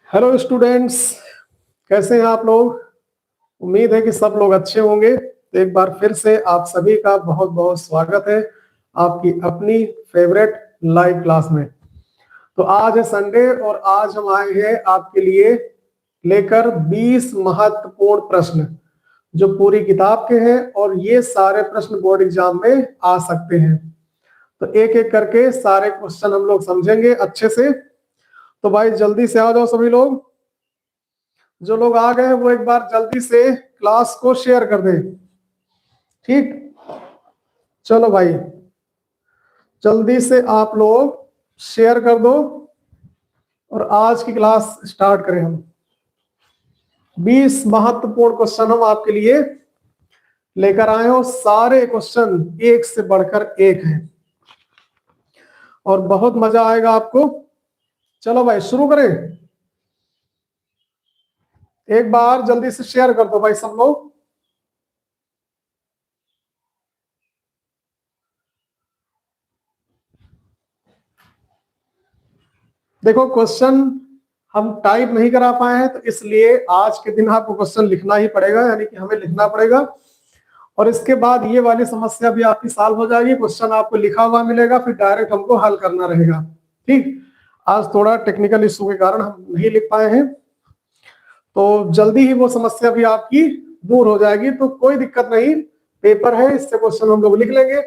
Hello students, कैसे हैं आप लोग। उम्मीद है कि सब लोग अच्छे होंगे। तो एक बार फिर से आप सभी का बहुत बहुत स्वागत है आपकी अपनी फेवरेट लाइव क्लास में। तो आज है संडे और आज हम आए हैं आपके लिए लेकर 20 महत्वपूर्ण प्रश्न जो पूरी किताब के हैं और ये सारे प्रश्न बोर्ड एग्जाम में आ सकते हैं। तो एक एक करके सारे क्वेश्चन हम लोग समझेंगे अच्छे से। तो भाई जल्दी से आ जाओ सभी लोग। जो लोग आ गए वो एक बार जल्दी से क्लास को शेयर कर दें। ठीक, चलो भाई जल्दी से आप लोग शेयर कर दो और आज की क्लास स्टार्ट करें हम। 20 महत्वपूर्ण क्वेश्चन हम आपके लिए लेकर आए हो। सारे क्वेश्चन एक से बढ़कर एक हैं और बहुत मजा आएगा आपको। चलो भाई शुरू करें। एक बार जल्दी से शेयर कर दो भाई सब लोग। देखो क्वेश्चन हम टाइप नहीं करा पाए हैं तो इसलिए आज के दिन आपको क्वेश्चन लिखना ही पड़ेगा, यानी कि हमें लिखना पड़ेगा। और इसके बाद ये वाली समस्या भी आपकी सॉल्व हो जाएगी। क्वेश्चन आपको लिखा हुआ मिलेगा, फिर डायरेक्ट हमको हल करना रहेगा। ठीक, आज थोड़ा टेक्निकल इशू के कारण हम नहीं लिख पाए हैं, तो जल्दी ही वो समस्या भी आपकी दूर हो जाएगी। तो कोई दिक्कत नहीं, पेपर है, इससे क्वेश्चन हम लोग लिख लेंगे।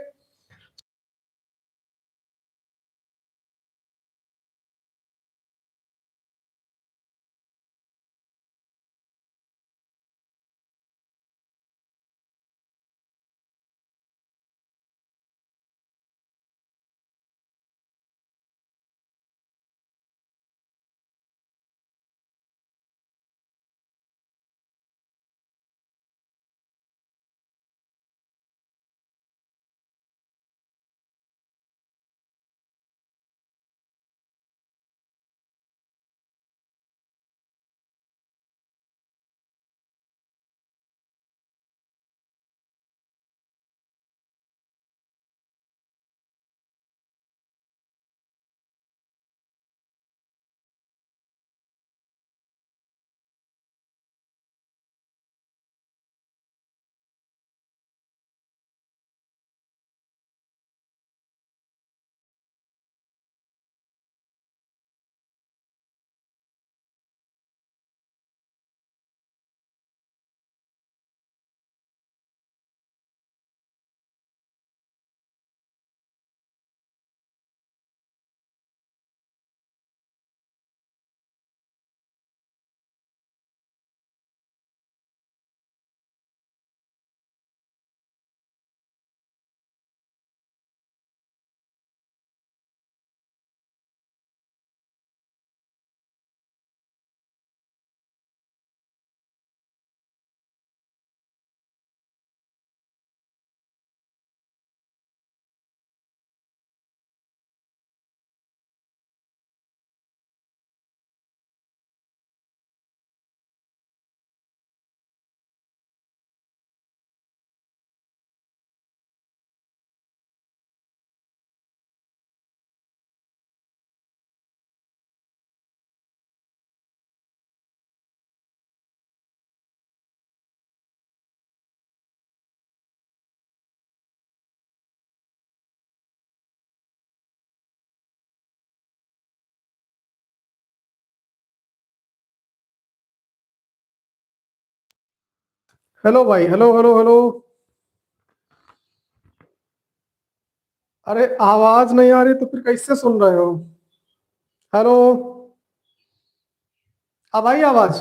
हेलो भाई, हेलो हेलो हेलो। अरे आवाज नहीं आ रही तो फिर कैसे सुन रहे हो। हेलो, अब आई आवाज।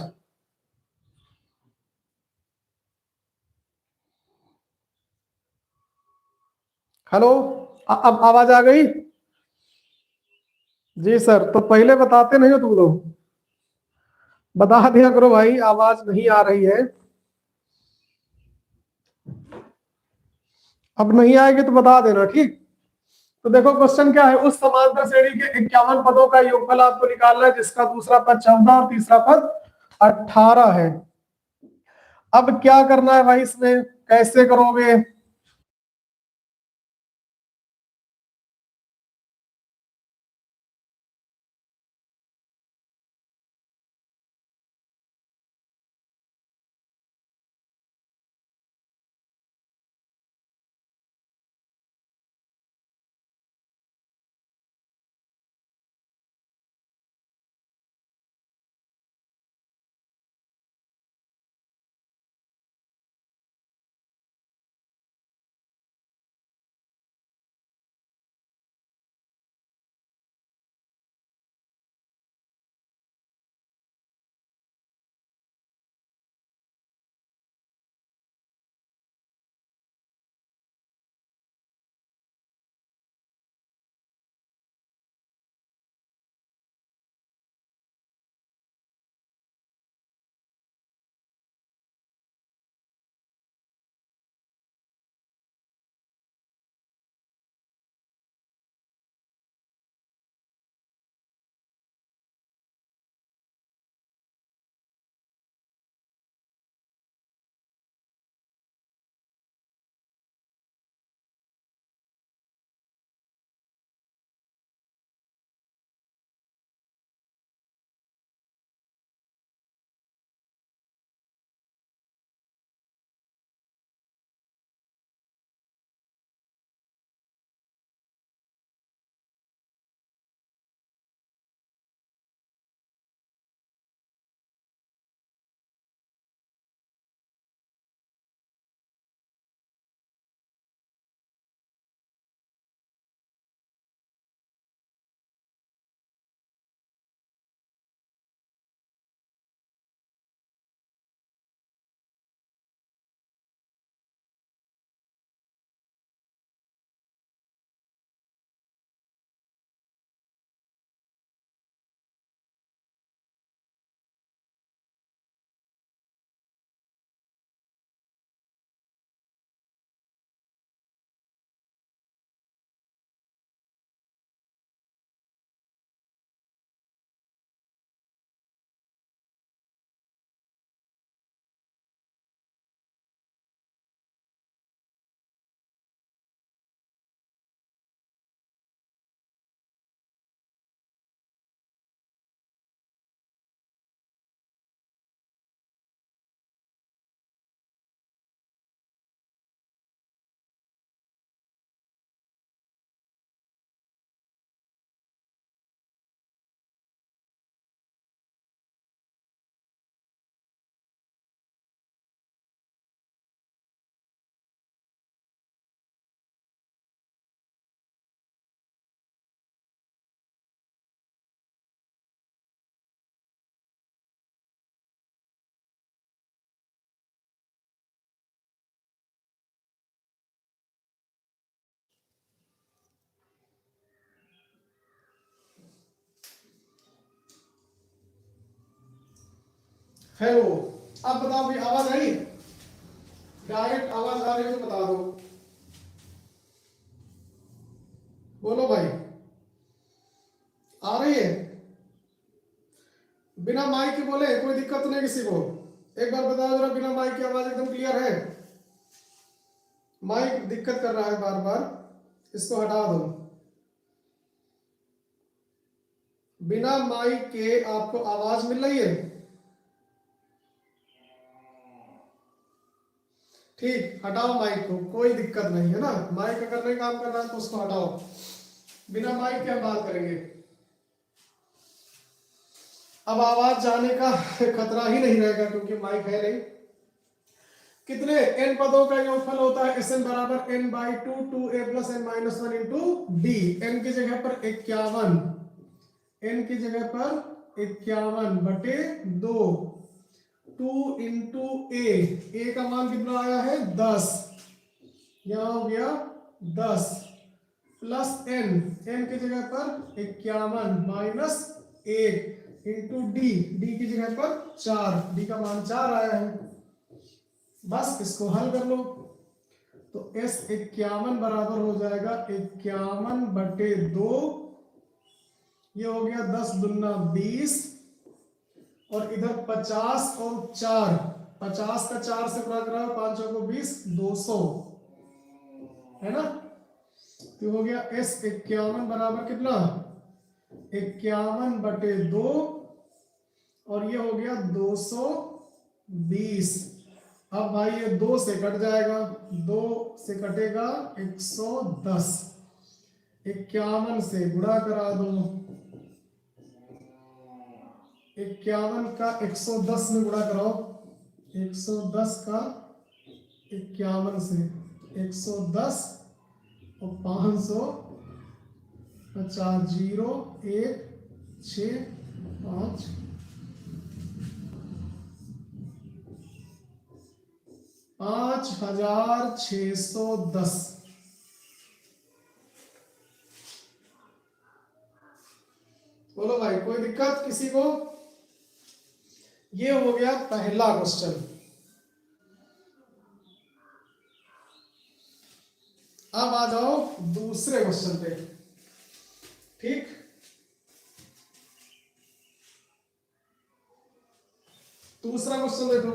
हेलो, अब आवाज आ गई। जी सर, तो पहले बताते नहीं हो तुम लोग। बता दिया करो भाई, आवाज नहीं आ रही है। अब नहीं आएगी तो बता देना, ठीक। तो देखो क्वेश्चन क्या है, उस समांतर श्रेणी के 51 पदों का योगफल आपको निकालना है जिसका दूसरा पद 14 और तीसरा पद 18 है। अब क्या करना है भाई, इसमें कैसे करोगे। हेलो, अब बताओ भाई, आवाज आई? डायरेक्ट आवाज आ रही है तो बता दो। बोलो भाई, आ रही है? बिना माइक के बोले, कोई दिक्कत तो नहीं किसी को? एक बार बताओ जरा, बिना माइक की आवाज एकदम क्लियर है? माइक दिक्कत कर रहा है बार बार, इसको हटा दो। बिना माइक के आपको आवाज मिल रही है? ठीक, हटाओ माइक को, कोई दिक्कत नहीं है ना। माइक अगर नहीं काम कर रहा है तो उसको हटाओ। बिना माइक के हम बात करेंगे। अब आवाज जाने का खतरा ही नहीं रहेगा क्योंकि माइक है नहीं। कितने n पदों का योगफल होता है? Sn बराबर n by 2 2a plus n minus 1 into d। n की जगह पर 51, n की जगह पर 51 बटे 2, 2 इंटू a का मान कितना आया है? 10। यहां हो गया 10 प्लस n की जगह पर 51 माइनस 1 इंटू d की जगह पर 4, d का मान 4 आया है। बस इसको हल कर लो तो s 51 बराबर हो जाएगा 51 बटे 2, ये हो गया 10 दूना 20, और इधर 50 और 4, 50 का 4 से गुणा करा, 5 को 20, 200 है ना। तो हो गया s 51 बराबर कितना? 51 बटे 2, और ये हो गया 220। अब भाई ये 2 से कट जाएगा, 2 से कटेगा 110, 51 से गुणा करा दो, 51 का 110 में गुणा कराओ, 110 का 51 से, 110 और 550, 0 1 6 5 5610। बोलो भाई, कोई दिक्कत किसी को? ये हो गया पहला क्वेश्चन। अब आ जाओ दूसरे क्वेश्चन पे। ठीक, दूसरा क्वेश्चन देखो।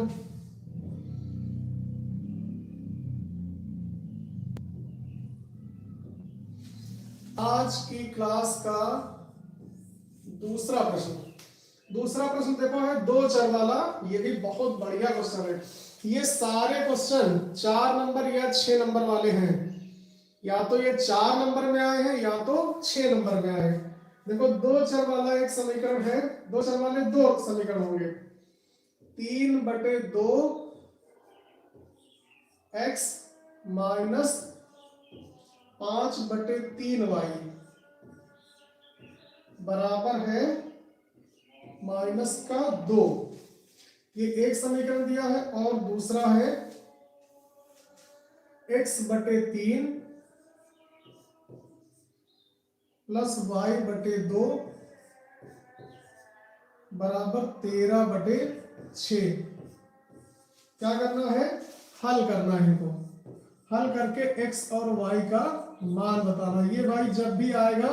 आज की क्लास का दूसरा प्रश्न देखो है 2 चर वाला। ये भी बहुत बढ़िया क्वेश्चन है। ये सारे क्वेश्चन 4 नंबर या 6 नंबर वाले हैं। या तो ये 4 नंबर में आए हैं या तो 6 नंबर में आए हैं। देखो 2 चर वाला एक समीकरण है, 2 चर वाले 2 समीकरण होंगे। 3 बटे 2 x माइनस 5 बटे 3 y बराबर है माइनस का 2। ये एक समीकरण दिया है, और दूसरा है x बटे 3 प्लस y बटे 2 बराबर 13 बटे 6। क्या करना है? हल करना है इनको। हल करके x और y का मान बताना। ये भाई जब भी आएगा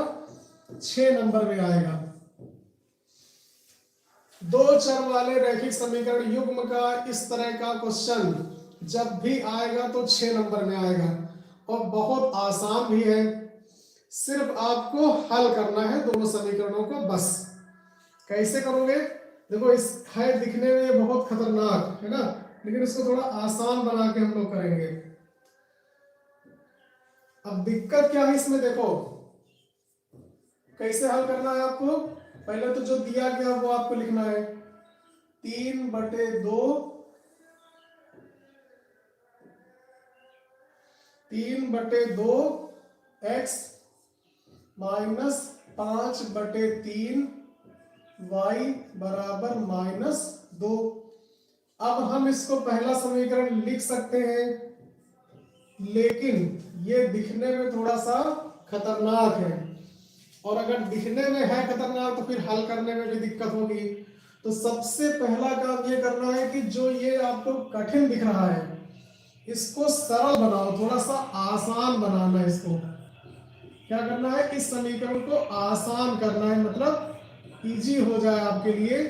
6 नंबर में आएगा। 2 चर वाले रैखिक समीकरण युग्म का इस तरह का क्वेश्चन जब भी आएगा तो 6 नंबर में आएगा, और बहुत आसान भी है। सिर्फ आपको हल करना है दोनों समीकरणों को बस। कैसे करोगे? देखो, इस है दिखने में ये बहुत खतरनाक है ना, लेकिन इसको थोड़ा आसान बना के हम लोग करेंगे। अब दिक्कत क्या है इसमें, देखो कैसे हल करना है आपको। पहले तो जो दिया गया वो आपको लिखना है। 3 बटे 2 x माइनस 5 बटे 3 y बराबर माइनस 2। अब हम इसको पहला समीकरण लिख सकते हैं, लेकिन ये दिखने में थोड़ा सा खतरनाक है, और अगर दिखने में है खतरनाक तो फिर हल करने में भी दिक्कत होगी। तो सबसे पहला काम ये करना है कि जो ये आपको कठिन दिख रहा है इसको सरल बनाओ, थोड़ा सा आसान बनाना है इसको। क्या करना है, इस समीकरण को आसान करना है, मतलब इजी हो जाए आपके लिए,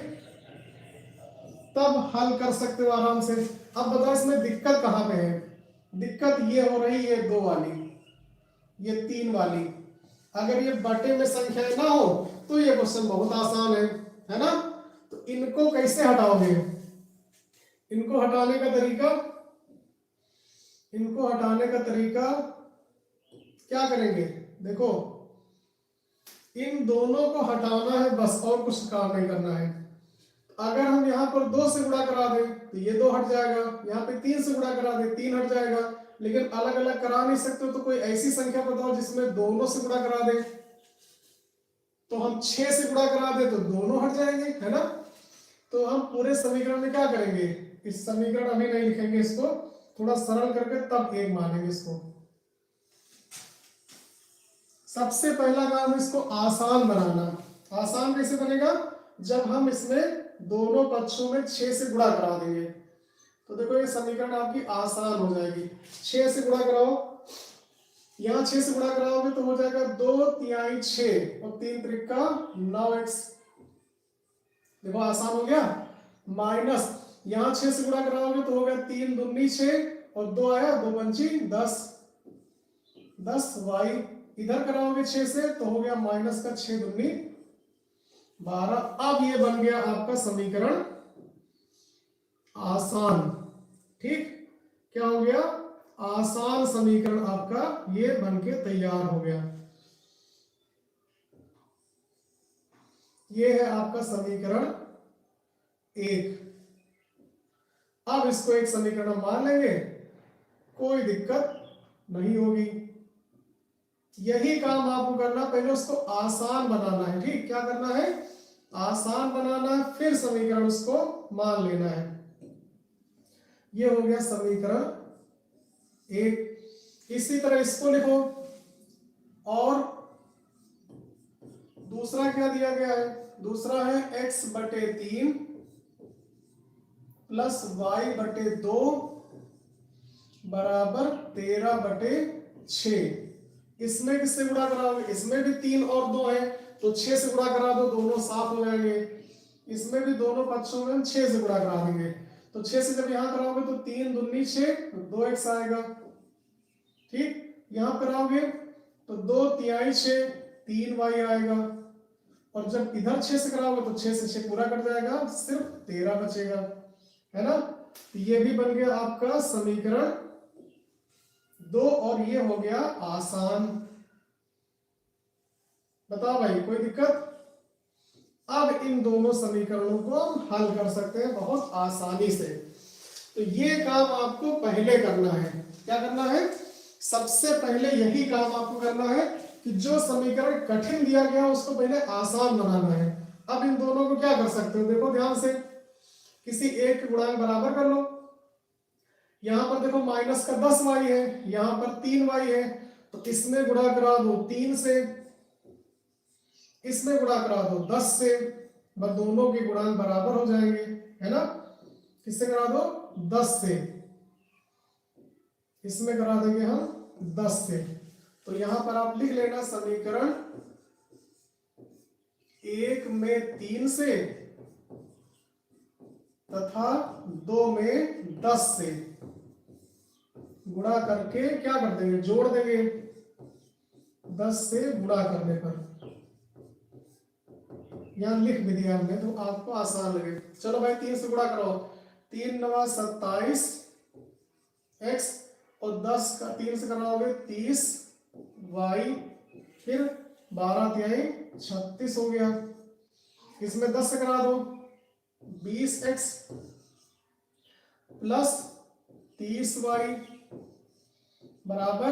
तब हल कर सकते हो आराम से। अब बताओ इसमें दिक्कत कहां पे है? दिक्कत ये हो रही है 2 वाली, ये 3 वाली। अगर ये बटे में संख्याएं ना हो तो ये क्वेश्चन बहुत आसान है ना। तो इनको कैसे हटाओगे? इनको हटाने का तरीका, इनको हटाने का तरीका क्या करेंगे? देखो, इन दोनों को हटाना है बस, और कुछ काम नहीं करना है। अगर हम यहाँ पर 2 से गुणा करा दें तो ये 2 हट जाएगा, यहाँ पे 3 से गुणा करा दें 3 हट जाएगा। लेकिन अलग अलग करा नहीं सकते, तो कोई ऐसी संख्या बताओ जिसमें दोनों से गुणा करा दें। तो हम 6 से गुणा करा दें तो दोनों हट जाएंगे, है ना। तो हम पूरे समीकरण में क्या करेंगे, इस समीकरण अभी नहीं लिखेंगे, इसको थोड़ा सरल करके तब 1 मानेंगे इसको। सबसे पहला काम इसको आसान बनाना। आसान कैसे बनेगा? जब हम इसमें दोनों पक्षों में 6 से गुणा करा देंगे तो देखो ये समीकरण आपकी आसान हो जाएगी। 6 से गुणा कराओ, यहां 6 से गुणा कराओगे तो हो जाएगा 2 तिहाई 6 और 3 त्रिका 9x। देखो आसान हो गया। माइनस यहां 6 से गुणा कराओगे तो हो गया 3 दूनी 6 और 2 आया 2 पंची 10 y। इधर कराओगे 6 से तो हो गया माइनस का 6 दूनी 12। अब ये बन गया आपका समीकरण आसान। ठीक, क्या हो गया? आसान समीकरण आपका ये बनके तैयार हो गया। ये है आपका समीकरण 1। अब इसको एक समीकरण मान लेंगे, कोई दिक्कत नहीं होगी। यही काम आपको करना, पहले उसको आसान बनाना है। ठीक, क्या करना है? आसान बनाना है, फिर समीकरण उसको मान लेना है। ये हो गया समीकरण 1। इसी तरह इसको लिखो। और दूसरा क्या दिया गया है? दूसरा है x/3 प्लस y/2 बराबर 13/6। इसमें किससे गुणा कराओगे? इसमें भी 3 और 2 है तो 6 से गुणा करा दो, दोनों साफ हो जाएंगे। इसमें भी दोनों पक्षों में 6 से गुणा करा देंगे। तो 6 से जब यहां कराओगे तो 3 दूनी 6 तो 2x आएगा। ठीक, यहां कराओगे तो 2 तिहाई 6 3y आएगा। और जब इधर 6 से कराओगे तो 6 से 6 पूरा कट जाएगा, सिर्फ 13 बचेगा, है ना। तो ये भी बन गया आपका समीकरण 2 और ये हो गया आसान। बताओ भाई, कोई दिक्कत? अब इन दोनों समीकरणों को हम हल कर सकते हैं बहुत आसानी से। तो ये काम आपको पहले करना है। क्या करना है? सबसे पहले यही काम आपको करना है कि जो समीकरण कठिन दिया गया उसको पहले आसान बनाना है। अब इन दोनों को क्या कर सकते हो? देखो ध्यान से, किसी एक के गुणांक बराबर कर लो। यहां पर देखो माइनस का 10y है, यहां पर 3y है, तो इसमें गुणा करा दो 3 से, इसमें गुणा करा दो 10 से, बस दोनों के गुणांक बराबर हो जाएंगे, है ना। किससे करा दो? 10 से। इसमें करा देंगे हम 10 से। तो यहां पर आप लिख लेना समीकरण 1 में 3 से तथा 2 में 10 से गुणा करके क्या कर देंगे? जोड़ देंगे 10 से गुणा करने पर। यहां लिख भी दिया हमने तो आपको आसान लगे। चलो भाई 3 से गुणा करो, 3 9 27 x और 10 का 3 से कराओगे 30 y, फिर 12 तिहाई 36 हो गया। इसमें 10 से करा दो 20x प्लस 30y बराबर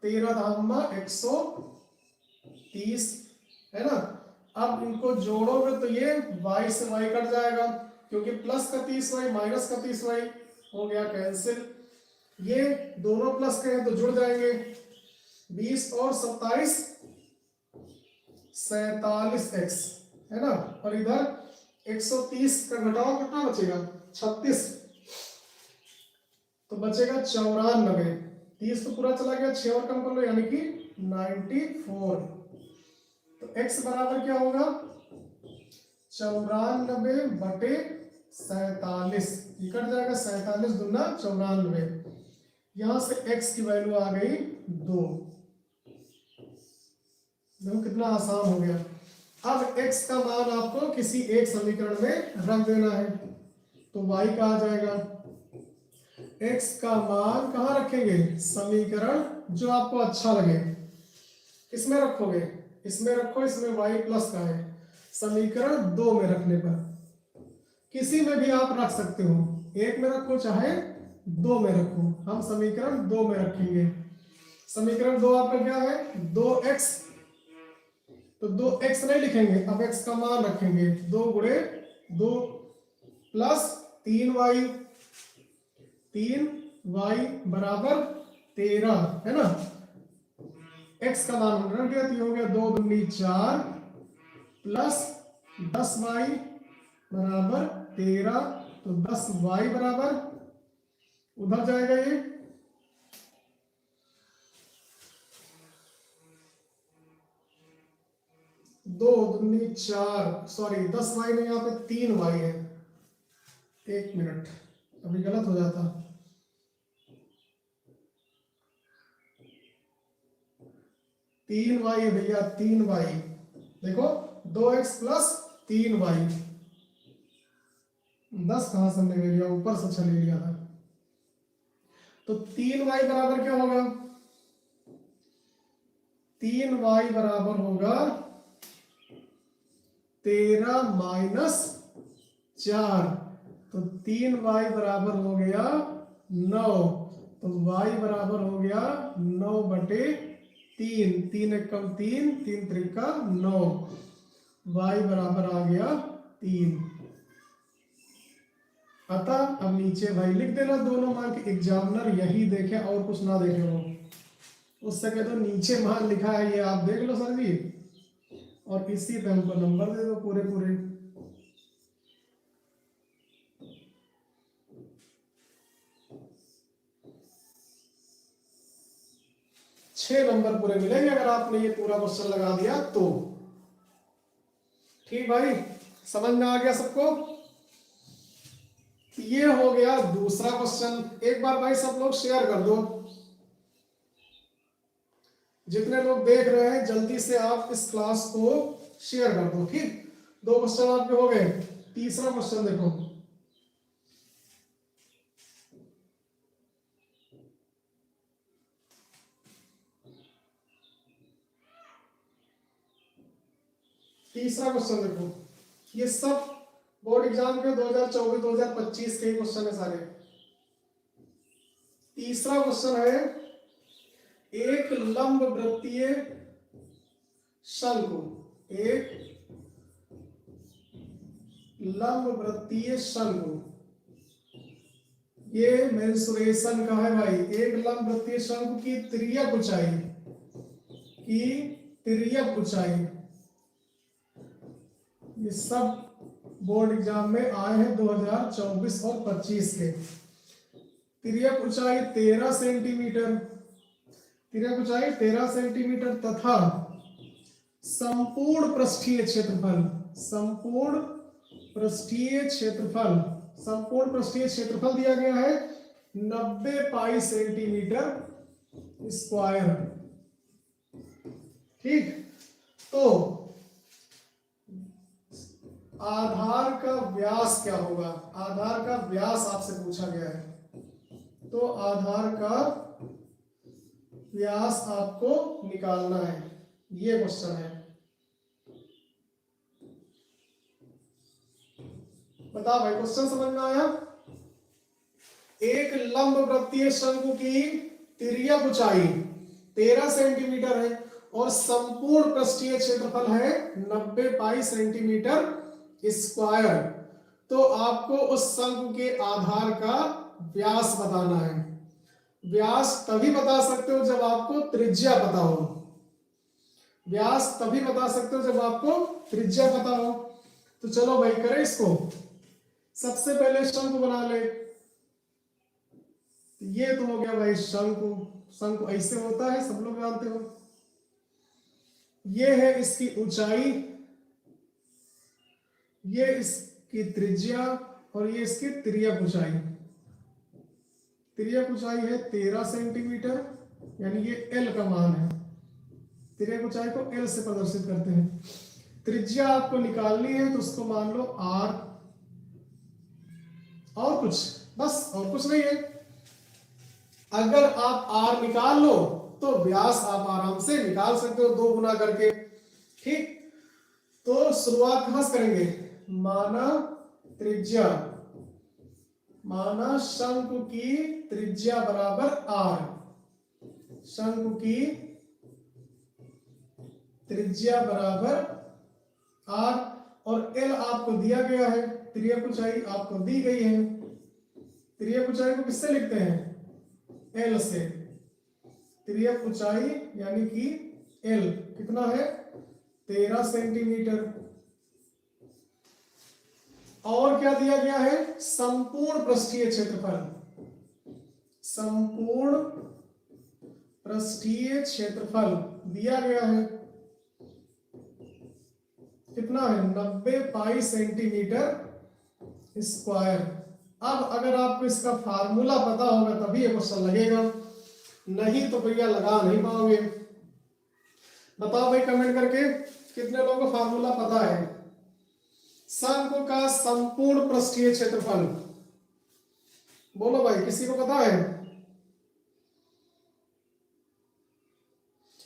13 धामा 130, है ना। अब इनको जोड़ोगे तो ये y से y कट जाएगा, क्योंकि प्लस का 30y माइनस का 30y हो गया कैंसिल। ये दोनों प्लस के हैं तो जुड़ जाएंगे, 20 और 27 47x, है ना। और इधर 130 का घटाओ कितना बचेगा 36, तो बचेगा 94। 30 तो पूरा चला गया, 6 और कम कर लो यानी कि 94। तो x बराबर क्या होगा 94 बटे 47, कट जाएगा 47 दूना 94। यहां से x की वैल्यू आ गई 2। देखो कितना आसान हो गया। अब x का मान आपको किसी एक समीकरण में रख देना है, तो y का आ जाएगा। x का मान कहाँ रखेंगे, समीकरण जो आपको अच्छा लगे इसमें रखोगे, इसमें रखो, इसमें y प्लस का है, समीकरण 2 में रखने पर किसी में भी आप रख सकते हो, एक में रखो चाहे 2 में रखो, हम समीकरण 2 में रखेंगे। समीकरण 2 आपका क्या है 2x, तो 2x नहीं लिखेंगे, अब x का मान रखेंगे 2 गुणे 2 प्लस 3y, 3y बराबर 13 है ना। x का मान रख दिया तो हो गया 2 दूनी 4 प्लस 10y बराबर 13, तो 10y बराबर उधर जाएगा ये 2 दूनी 4, सॉरी 10y नहीं, यहाँ पे 3y है, 1 मिनट अभी गलत हो जाता, 3y है भैया, 3y, देखो 2x प्लस 3y, 10 कहां से हमने ले लिया, ऊपर से अच्छा ले लिया था। तो 3y बराबर क्या होगा, 3y बराबर होगा 13 माइनस 4, तो 3y बराबर हो गया 9, तो y बराबर हो गया 9 बटे 3, 3 एकम 3, 3 त्रिका 9, y बराबर आ गया 3। अतः अब नीचे भाई लिख देना दोनों मान के, एग्जामिनर यही देखे और कुछ ना देखे हो, उससे कह दो नीचे मान लिखा है ये आप देख लो सर जी, और इसी पे हमको नंबर दे दो पूरे पूरे। छह नंबर पूरे मिलेंगे अगर आपने ये पूरा क्वेश्चन लगा दिया तो। ठीक भाई, समझ में आ गया सबको। ये हो गया दूसरा क्वेश्चन। एक बार भाई सब लोग शेयर कर दो, जितने लोग देख रहे हैं जल्दी से आप इस क्लास को शेयर कर दो। ठीक, 2 क्वेश्चन आपके हो गए। तीसरा क्वेश्चन देखो, तीसरा क्वेश्चन देखो, ये सब बोर्ड एग्जाम के 2024-2025 के क्वेश्चन है सारे। तीसरा क्वेश्चन है, एक लंब वृत्तीय शंकु, एक लंब वृत्तीय शंकु, ये मेंसुरेशन का है भाई। एक लंब वृत्तीय शंकु की तिर्यक ऊंचाई, की तिर्यक ऊंचाई, ये सब बोर्ड एग्जाम में आए हैं 2024 और 25 के। तिर्यक ऊंचाई 13 सेंटीमीटर, तिर्यक ऊंचाई 13 सेंटीमीटर तथा संपूर्ण पृष्ठीय क्षेत्रफल, संपूर्ण पृष्ठीय क्षेत्रफल, संपूर्ण पृष्ठीय क्षेत्रफल दिया गया है 90 पाई सेंटीमीटर स्क्वायर। ठीक, तो आधार का व्यास क्या होगा, आधार का व्यास आपसे पूछा गया है, तो आधार का व्यास आपको निकालना है, ये क्वेश्चन है। बता भाई, क्वेश्चन समझ में आया। एक लंब वृत्तीय शंकु की तिर्यक ऊंचाई 13 सेंटीमीटर है और संपूर्ण पृष्ठीय क्षेत्रफल है 90 पाई सेंटीमीटर स्क्वायर, तो आपको उस शंकु के आधार का व्यास बताना है। व्यास तभी बता सकते हो जब आपको त्रिज्या पता हो, व्यास तभी बता सकते हो जब आपको त्रिज्या पता हो। तो चलो भाई करें इसको। सबसे पहले शंकु बना ले। ये तो हो गया भाई शंकु। शंकु ऐसे होता है, सब लोग जानते हो। ये है इसकी ऊंचाई, ये इसकी त्रिज्या, और ये इसकी तिर्यक ऊंचाई। तिर्यक ऊंचाई है 13 सेंटीमीटर, यानी ये एल का मान है। तिर्यक ऊंचाई को एल से प्रदर्शित करते हैं। त्रिज्या आपको निकालनी है तो उसको मान लो आर, और कुछ, बस और कुछ नहीं है। अगर आप आर निकाल लो तो व्यास आप आराम से निकाल सकते हो 2 गुना करके। ठीक, तो शुरुआत कहां से करेंगे? माना त्रिज्या, माना शंकु की त्रिज्या बराबर आर। शंकु की त्रिज्या बराबर आर, और एल आपको दिया गया है, तिर्यक ऊंचाई आपको दी गई है। तिर्यक ऊंचाई को किससे लिखते हैं? एल से। तिर्यक ऊंचाई यानी कि एल कितना है? 13 सेंटीमीटर। और क्या दिया गया है? संपूर्ण पृष्ठीय क्षेत्रफल। संपूर्ण पृष्ठीय क्षेत्रफल दिया गया है, कितना है? 90 पाई सेंटीमीटर स्क्वायर। अब अगर आपको इसका फार्मूला पता होगा तभी ये क्वेश्चन लगेगा, नहीं तो भैया लगा नहीं पाओगे। बताओ भाई कमेंट करके कितने लोगों को फार्मूला पता है। शंकु का संपूर्ण पृष्ठीय क्षेत्रफल, बोलो भाई, किसी को पता है?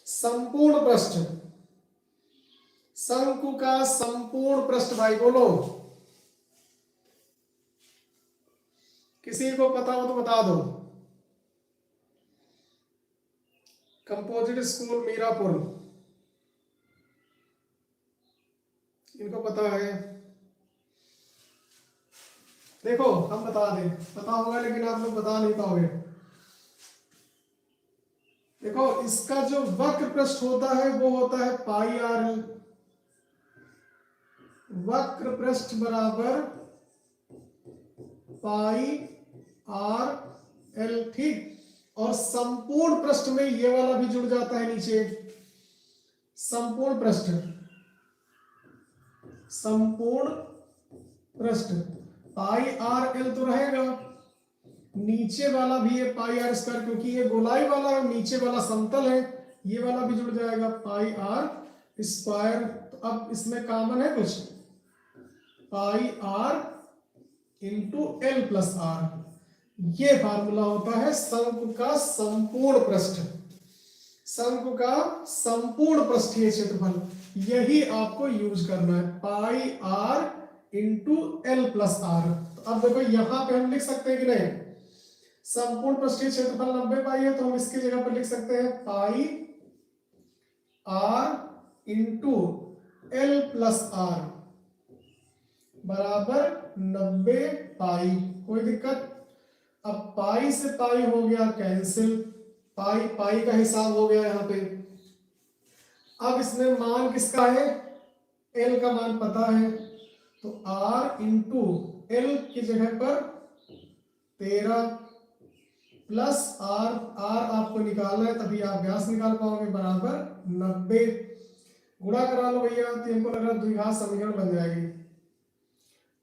संपूर्ण पृष्ठ, शंकु का संपूर्ण पृष्ठ भाई बोलो। किसी को पता हो तो बता दो। कंपोजिट स्कूल मीरापुर, इनको पता है? देखो हम बता दें, पता होगा लेकिन आप लोग बता नहीं पाओगे। देखो इसका जो वक्र पृष्ठ होता है वो होता है पाई आर एल। वक्र पृष्ठ बराबर पाई आर एल, ठीक। और संपूर्ण पृष्ठ में ये वाला भी जुड़ जाता है नीचे। संपूर्ण पृष्ठ, संपूर्ण पृष्ठ पाई आर एल तो रहेगा, नीचे वाला भी है पाई आर स्क्वायर, क्योंकि ये गोलाई वाला है, नीचे वाला समतल है, ये वाला भी जुड़ जाएगा पाई आर स्क्वायर। तो अब इसमें कॉमन है कुछ, pi r into l plus r. ये फार्मूला होता है शंकु का संपूर्ण पृष्ठ, शंकु का संपूर्ण पृष्ठीय क्षेत्रफल। यही आपको यूज करना है, pi r into l plus r. तो अब देखो यहां पे हम लिख सकते हैं कि नहीं, संपूर्ण पृष्ठीय क्षेत्रफल 90 पाई है, तो हम इसकी जगह पर लिख सकते हैं pi r into l plus r बराबर 90 पाई। कोई दिक्कत? अब पाई से पाई हो गया कैंसिल, पाई पाई का हिसाब हो गया यहां पे। अब इसमें मान किसका है? एल का मान पता है, तो आर इंटू एल की जगह पर 13 प्लस आर, आर आपको निकालना है तभी आप व्यास निकाल पाओगे, बराबर 90। गुणा करा लो भैया, तो हमको लग रहा है द्विघात समीकरण बन जाएगी।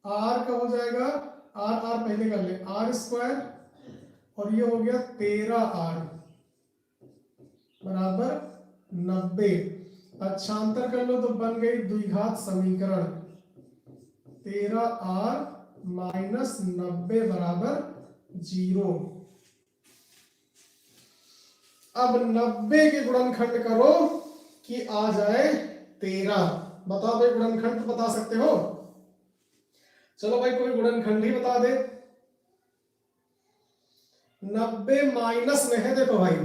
आर का हो जाएगा, आर आर पहले कर ले, आर स्क्वायर, और ये हो गया 13r बराबर 90। अच्छांतर कर लो तो बन गई द्विघात समीकरण, 13r माइनस 90 बराबर 0। अब 90 के गुणनखंड करो कि आ जाए 13। बताओ भाई गुणनखंड तो बता सकते हो? चलो भाई कोई गुणनखंड ही बता दे। 90 माइनस में है देखो भाई,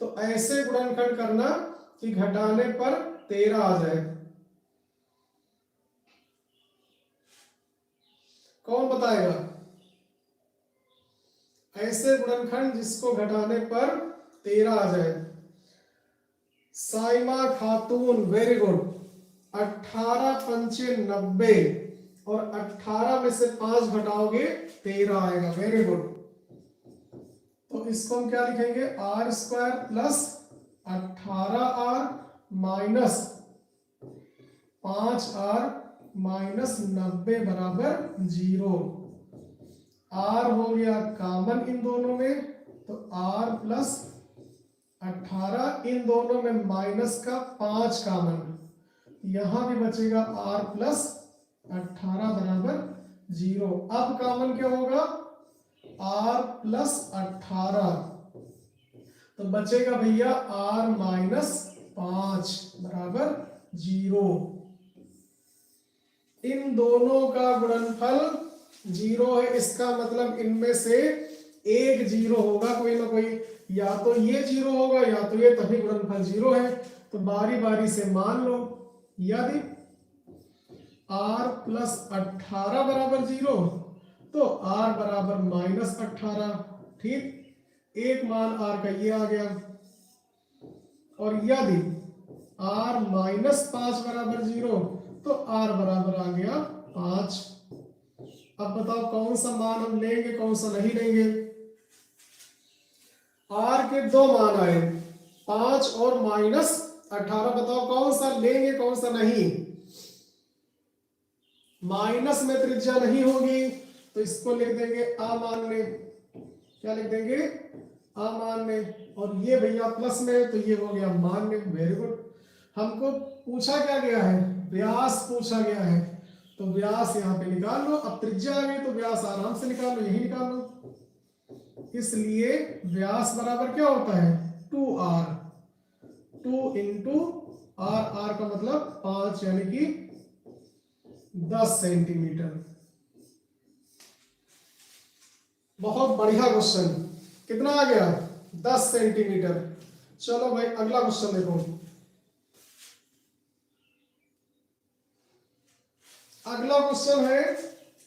तो ऐसे गुणनखंड करना कि घटाने पर 13 आ जाए। कौन बताएगा? ऐसे गुणनखंड जिसको घटाने पर 13 आ जाए। साइमा खातून वेरी गुड। 18 पंचे 90 और 18 में से 5 घटाओगे 13 आएगा। Very good. तो इसको हम क्या लिखेंगे, r square plus 18r minus 5r minus 90 बराबर 0। r हो गया कॉमन इन दोनों में, तो r प्लस 18, इन दोनों में माइनस का 5 कॉमन, यहां भी बचेगा r प्लस 18 बराबर 0। अब कॉमन क्या होगा, r प्लस 18, तो बचेगा भैया r माइनस 5 बराबर 0। इन दोनों का गुणनफल 0 है, इसका मतलब इनमें से एक 0 होगा, कोई ना कोई, या तो ये 0 होगा या तो ये, तभी गुणनफल 0 है। तो बारी बारी से मान लो, यदि r प्लस 18 बराबर 0 तो r बराबर माइनस 18। ठीक, एक मान r का ये आ गया, और यदि r माइनस 5 बराबर 0 तो r बराबर आ गया 5। अब बताओ कौन सा मान हम लेंगे, कौन सा नहीं लेंगे। r के दो मान आए, 5 और माइनस 18, बताओ कौन सा लेंगे कौन सा नहीं। माइनस में त्रिज्या नहीं होगी तो इसको लिख देंगे अमान्य। क्या लिख देंगे, अमान्य। और ये भैया प्लस में, तो ये हो गया मान्य। Very good. हमको पूछा क्या गया है, व्यास पूछा गया है, तो व्यास यहाँ पे निकाल लो। अब त्रिज्या आ गई तो व्यास आराम से निकाल लो, यही निकाल लो। इसलिए व्यास बराबर क्या होता है, 2r, 2 इंटू r, r का मतलब 5 यानी कि 10 सेंटीमीटर। बहुत बढ़िया क्वेश्चन। कितना आ गया, 10 सेंटीमीटर। चलो भाई अगला क्वेश्चन देखो। अगला क्वेश्चन है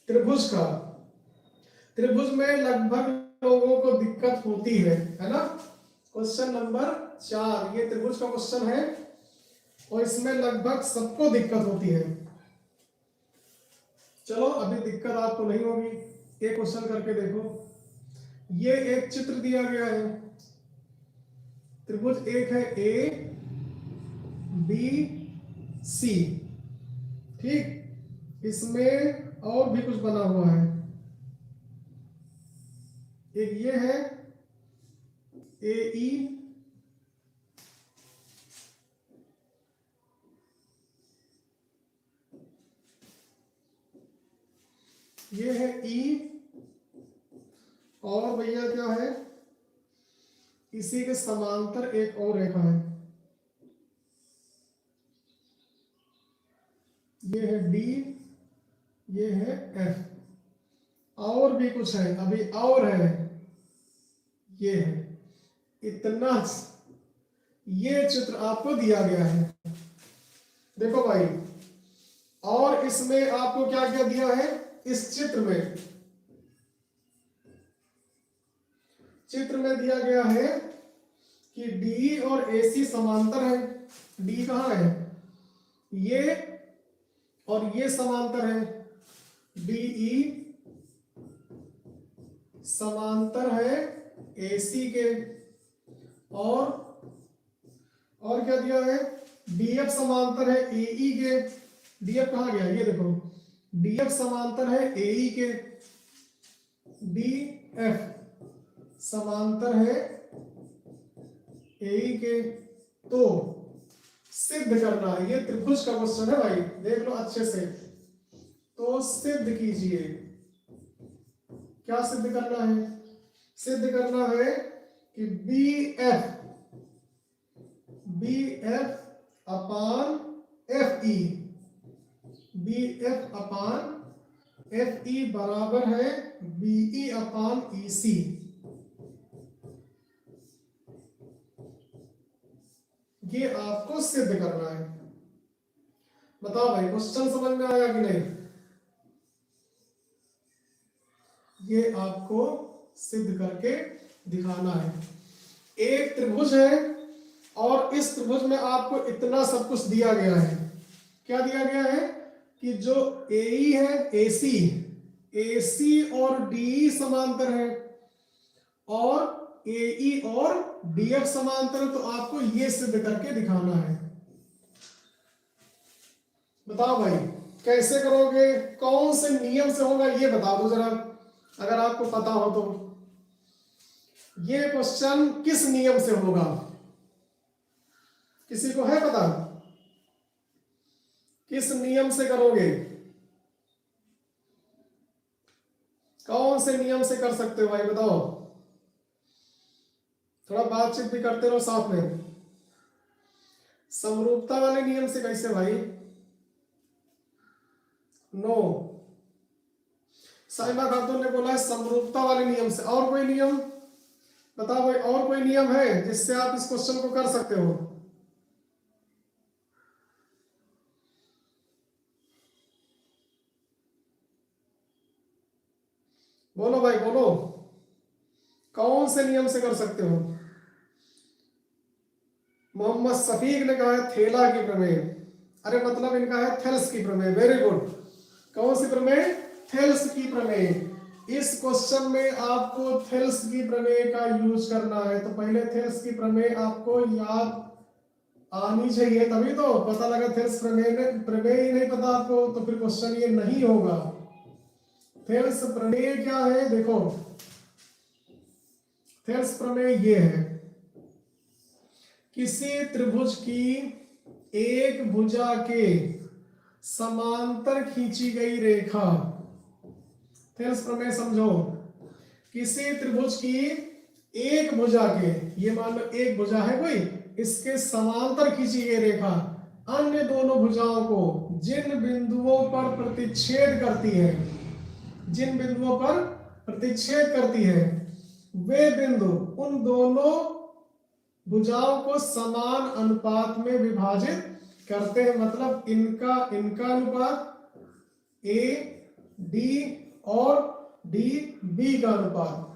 त्रिभुज का। त्रिभुज में लगभग लोगों को दिक्कत होती है ना। क्वेश्चन नंबर 4, ये त्रिभुज का क्वेश्चन है और इसमें लगभग सबको दिक्कत होती है। चलो अभी दिक्कत आपको नहीं होगी, एक क्वेश्चन करके देखो। ये एक चित्र दिया गया है, त्रिभुज एक है ए बी सी। ठीक, इसमें और भी कुछ बना हुआ है, एक ये है ए ई, ये है ई, और भैया क्या है, इसी के समांतर एक और रेखा है, ये है डी, ये है एफ, और भी कुछ है अभी और है, ये है। इतना ये चित्र आपको दिया गया है। देखो भाई, और इसमें आपको क्या क्या दिया है, इस चित्र में दिया गया है कि डी और AC समांतर है। डी कहां है, ये, और ये समांतर है, DE समांतर है AC के। और क्या दिया है, DF समांतर है AE के। DF कहां गया, ये देखो, DF समांतर है AE के, DF समांतर है AE के। तो सिद्ध करना है, ये त्रिभुज का क्वेश्चन है भाई, देख लो अच्छे से। तो सिद्ध कीजिए, क्या सिद्ध करना है, सिद्ध करना है कि BF अपान FE, BF अपान FE बराबर है BE अपान EC। ये आपको सिद्ध करना है। बताओ भाई क्वेश्चन समझ में आया कि नहीं। ये आपको सिद्ध करके दिखाना है। एक त्रिभुज है और इस त्रिभुज में आपको इतना सब कुछ दिया गया है। क्या दिया गया है कि जो AE है, AC और DE समांतर है और AE और DF समांतर है, तो आपको ये सिद्ध करके दिखाना है। बताओ भाई कैसे करोगे, कौन से नियम से होगा ये बता दो जरा, अगर आपको पता हो तो। ये क्वेश्चन किस नियम से होगा, किसी को है पता? किस नियम से करोगे, कौन से नियम से कर सकते हो भाई बताओ, थोड़ा बातचीत भी करते रहो साथ में। समरूपता वाले नियम से कैसे भाई? नो, साइमा खातून ने बोला है समरूपता वाले नियम से। और कोई नियम बताओ भाई, और कोई नियम है जिससे आप इस क्वेश्चन को कर सकते हो? बोलो भाई बोलो, कौन से नियम से कर सकते हो? मोहम्मद सफीक ने कहा है थेला की प्रमेय, अरे मतलब इनका है थेल्स की प्रमेय। Very good. कौन सी प्रमेय? थेल्स की प्रमेय। इस क्वेश्चन में आपको थेल्स की प्रमेय का यूज करना है, तो पहले थेल्स की प्रमेय आपको याद आनी चाहिए, तभी तो पता लगा। थेल्स प्रमेय ही नहीं पता आपको तो फिर क्वेश्चन ये नहीं होगा। थेल्स प्रमेय क्या है देखो, थेल्स प्रमेय ये है, किसी त्रिभुज की एक भुजा के समांतर खींची गई रेखा, थेल्स प्रमेय समझो, किसी त्रिभुज की एक भुजा के, ये मान लो एक भुजा है कोई, इसके समांतर खींची गई रेखा अन्य दोनों भुजाओं को जिन बिंदुओं पर प्रतिच्छेद करती है, जिन बिंदुओं पर प्रतिच्छेद करती है, वे बिंदु उन दोनों भुजाओं को समान अनुपात में विभाजित करते हैं। मतलब इनका अनुपात ए डी और डी बी का अनुपात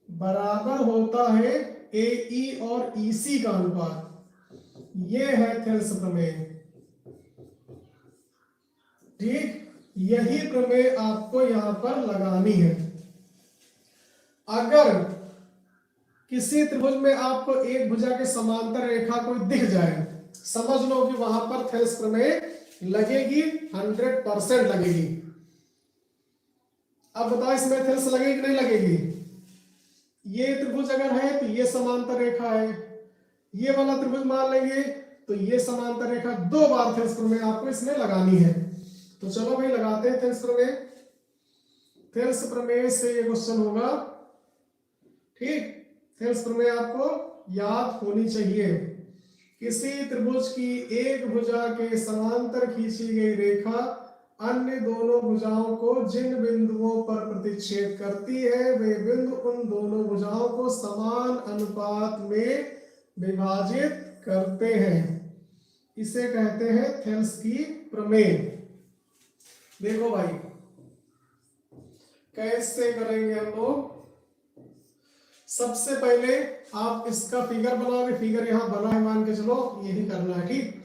बराबर होता है ए ई और ई सी का अनुपात। ये है थेल्स प्रमेय। ठीक, यही प्रमेय आपको यहां पर लगानी है। अगर किसी त्रिभुज में आपको एक भुजा के समांतर रेखा कोई दिख जाए, समझ लो कि वहां पर थेल्स प्रमेय लगेगी, 100% लगेगी। अब बताओ इसमें थेल्स लगेगी कि नहीं लगेगी? ये त्रिभुज अगर है तो ये समांतर रेखा है, ये वाला त्रिभुज मान लेंगे तो ये समांतर रेखा, 2 बार थेल्स प्रमेय आपको इसमें लगानी है। तो चलो भाई लगाते हैं थेल्स प्रमेय। थेल्स प्रमेय से ये क्वेश्चन होगा। ठीक, थेल्स प्रमेय आपको याद होनी चाहिए। किसी त्रिभुज की एक भुजा के समांतर खींची गई रेखा अन्य दोनों भुजाओं को जिन बिंदुओं पर प्रतिच्छेद करती है, वे बिंदु उन दोनों भुजाओं को समान अनुपात में विभाजित करते हैं। इसे कहते हैं थेल्स की प्रमेय। देखो भाई कैसे करेंगे हम लोग। सबसे पहले आप इसका फिगर बनाओगे, फिगर यहां बना है मान के चलो, यही करना है। ठीक,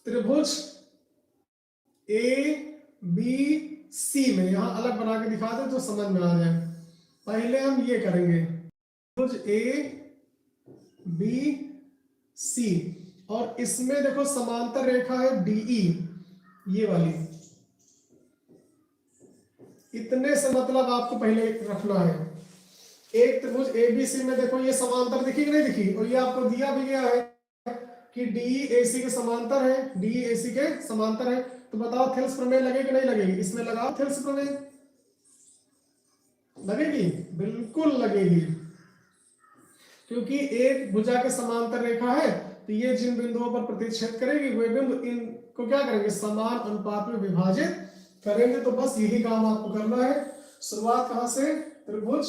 त्रिभुज ए बी सी में यहां अलग बना के दिखा दे तो समझ में आ जाए। पहले हम ये करेंगे, त्रिभुज ए बी सी और इसमें देखो समांतर रेखा है डीई, ये वाली। इतने से मतलब आपको पहले रखना है। एक त्रिभुज एबीसी में देखो ये समांतर दिखी कि नहीं दिखी, और ये आपको दिया भी गया है कि डी एसी के समांतर है, डी एसी के समांतर है। तो बताओ थेल्स प्रमेय लगेगी कि नहीं लगेगी? इसमें लगाओ थेल्स प्रमेय, लगेगी, बिल्कुल लगेगी, क्योंकि एक भुजा के समांतर रेखा है तो ये जिन बिंदुओं पर प्रतिच्छेद करेगी वे बिंदु इनको क्या करेंगे, समान अनुपात में विभाजित करेंगे। तो बस यही काम आपको करना है। शुरुआत कहां से? त्रिभुज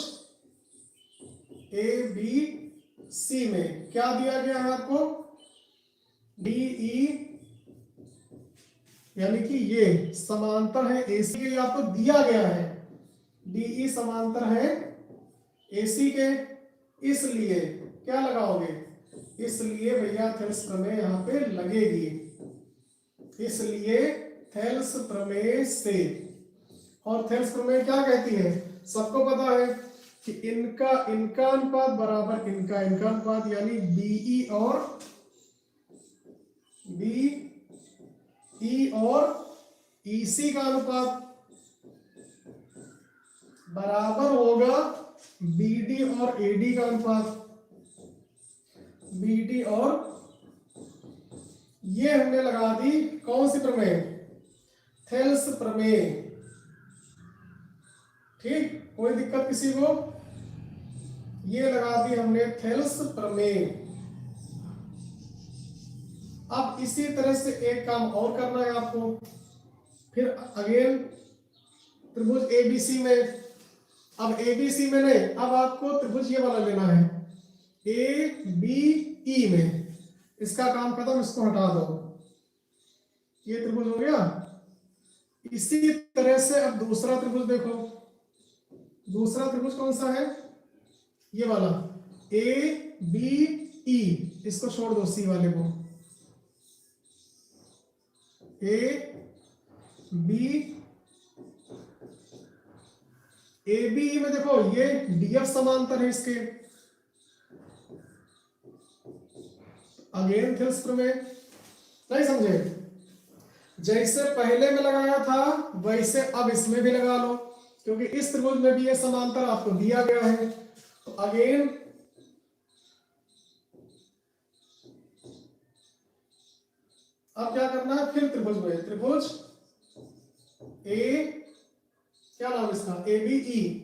ए बी सी में क्या दिया गया है आपको? डीई, यानी कि ये समांतर है एसी के, आपको दिया गया है डीई समांतर है एसी के, इसलिए क्या लगाओगे? इसलिए भैया थेल्स प्रमेय यहां पे लगेगी। इसलिए थेल्स प्रमेय से। और थेल्स प्रमेय क्या कहती है, सबको पता है कि इनका इनका अनुपात बराबर इनका इनका अनुपात, यानी बीई और ईसी का अनुपात बराबर होगा बीडी और एडी का अनुपात। बीडी और ये हमने लगा दी कौन सी प्रमेय, थेल्स प्रमेय। ठीक, कोई दिक्कत किसी को, ये लगा दी हमने थेल्स प्रमेय। अब इसी तरह से एक काम और करना है आपको, फिर अगेन त्रिभुज एबीसी में। अब एबीसी में नहीं, अब आपको त्रिभुज ये वाला लेना है ए बी ई में। इसका काम खत्म, इसको हटा दो, ये त्रिभुज हो गया। इसी तरह से अब दूसरा त्रिभुज देखो, दूसरा त्रिभुज कौन सा है, ये वाला ए बी ई, इसको छोड़ दो सी वाले को। ए बी ए बी में देखो ये डीएफ समांतर है इसके, अगेन थेल्स प्रमेय। नहीं समझे, जैसे पहले में लगाया था वैसे अब इसमें भी लगा लो, क्योंकि इस त्रिभुज में भी ये समांतर आपको दिया गया है। तो अगेन अब क्या करना है, फिर त्रिभुज में, त्रिभुज ए, क्या नाम इसका, ए बी ई,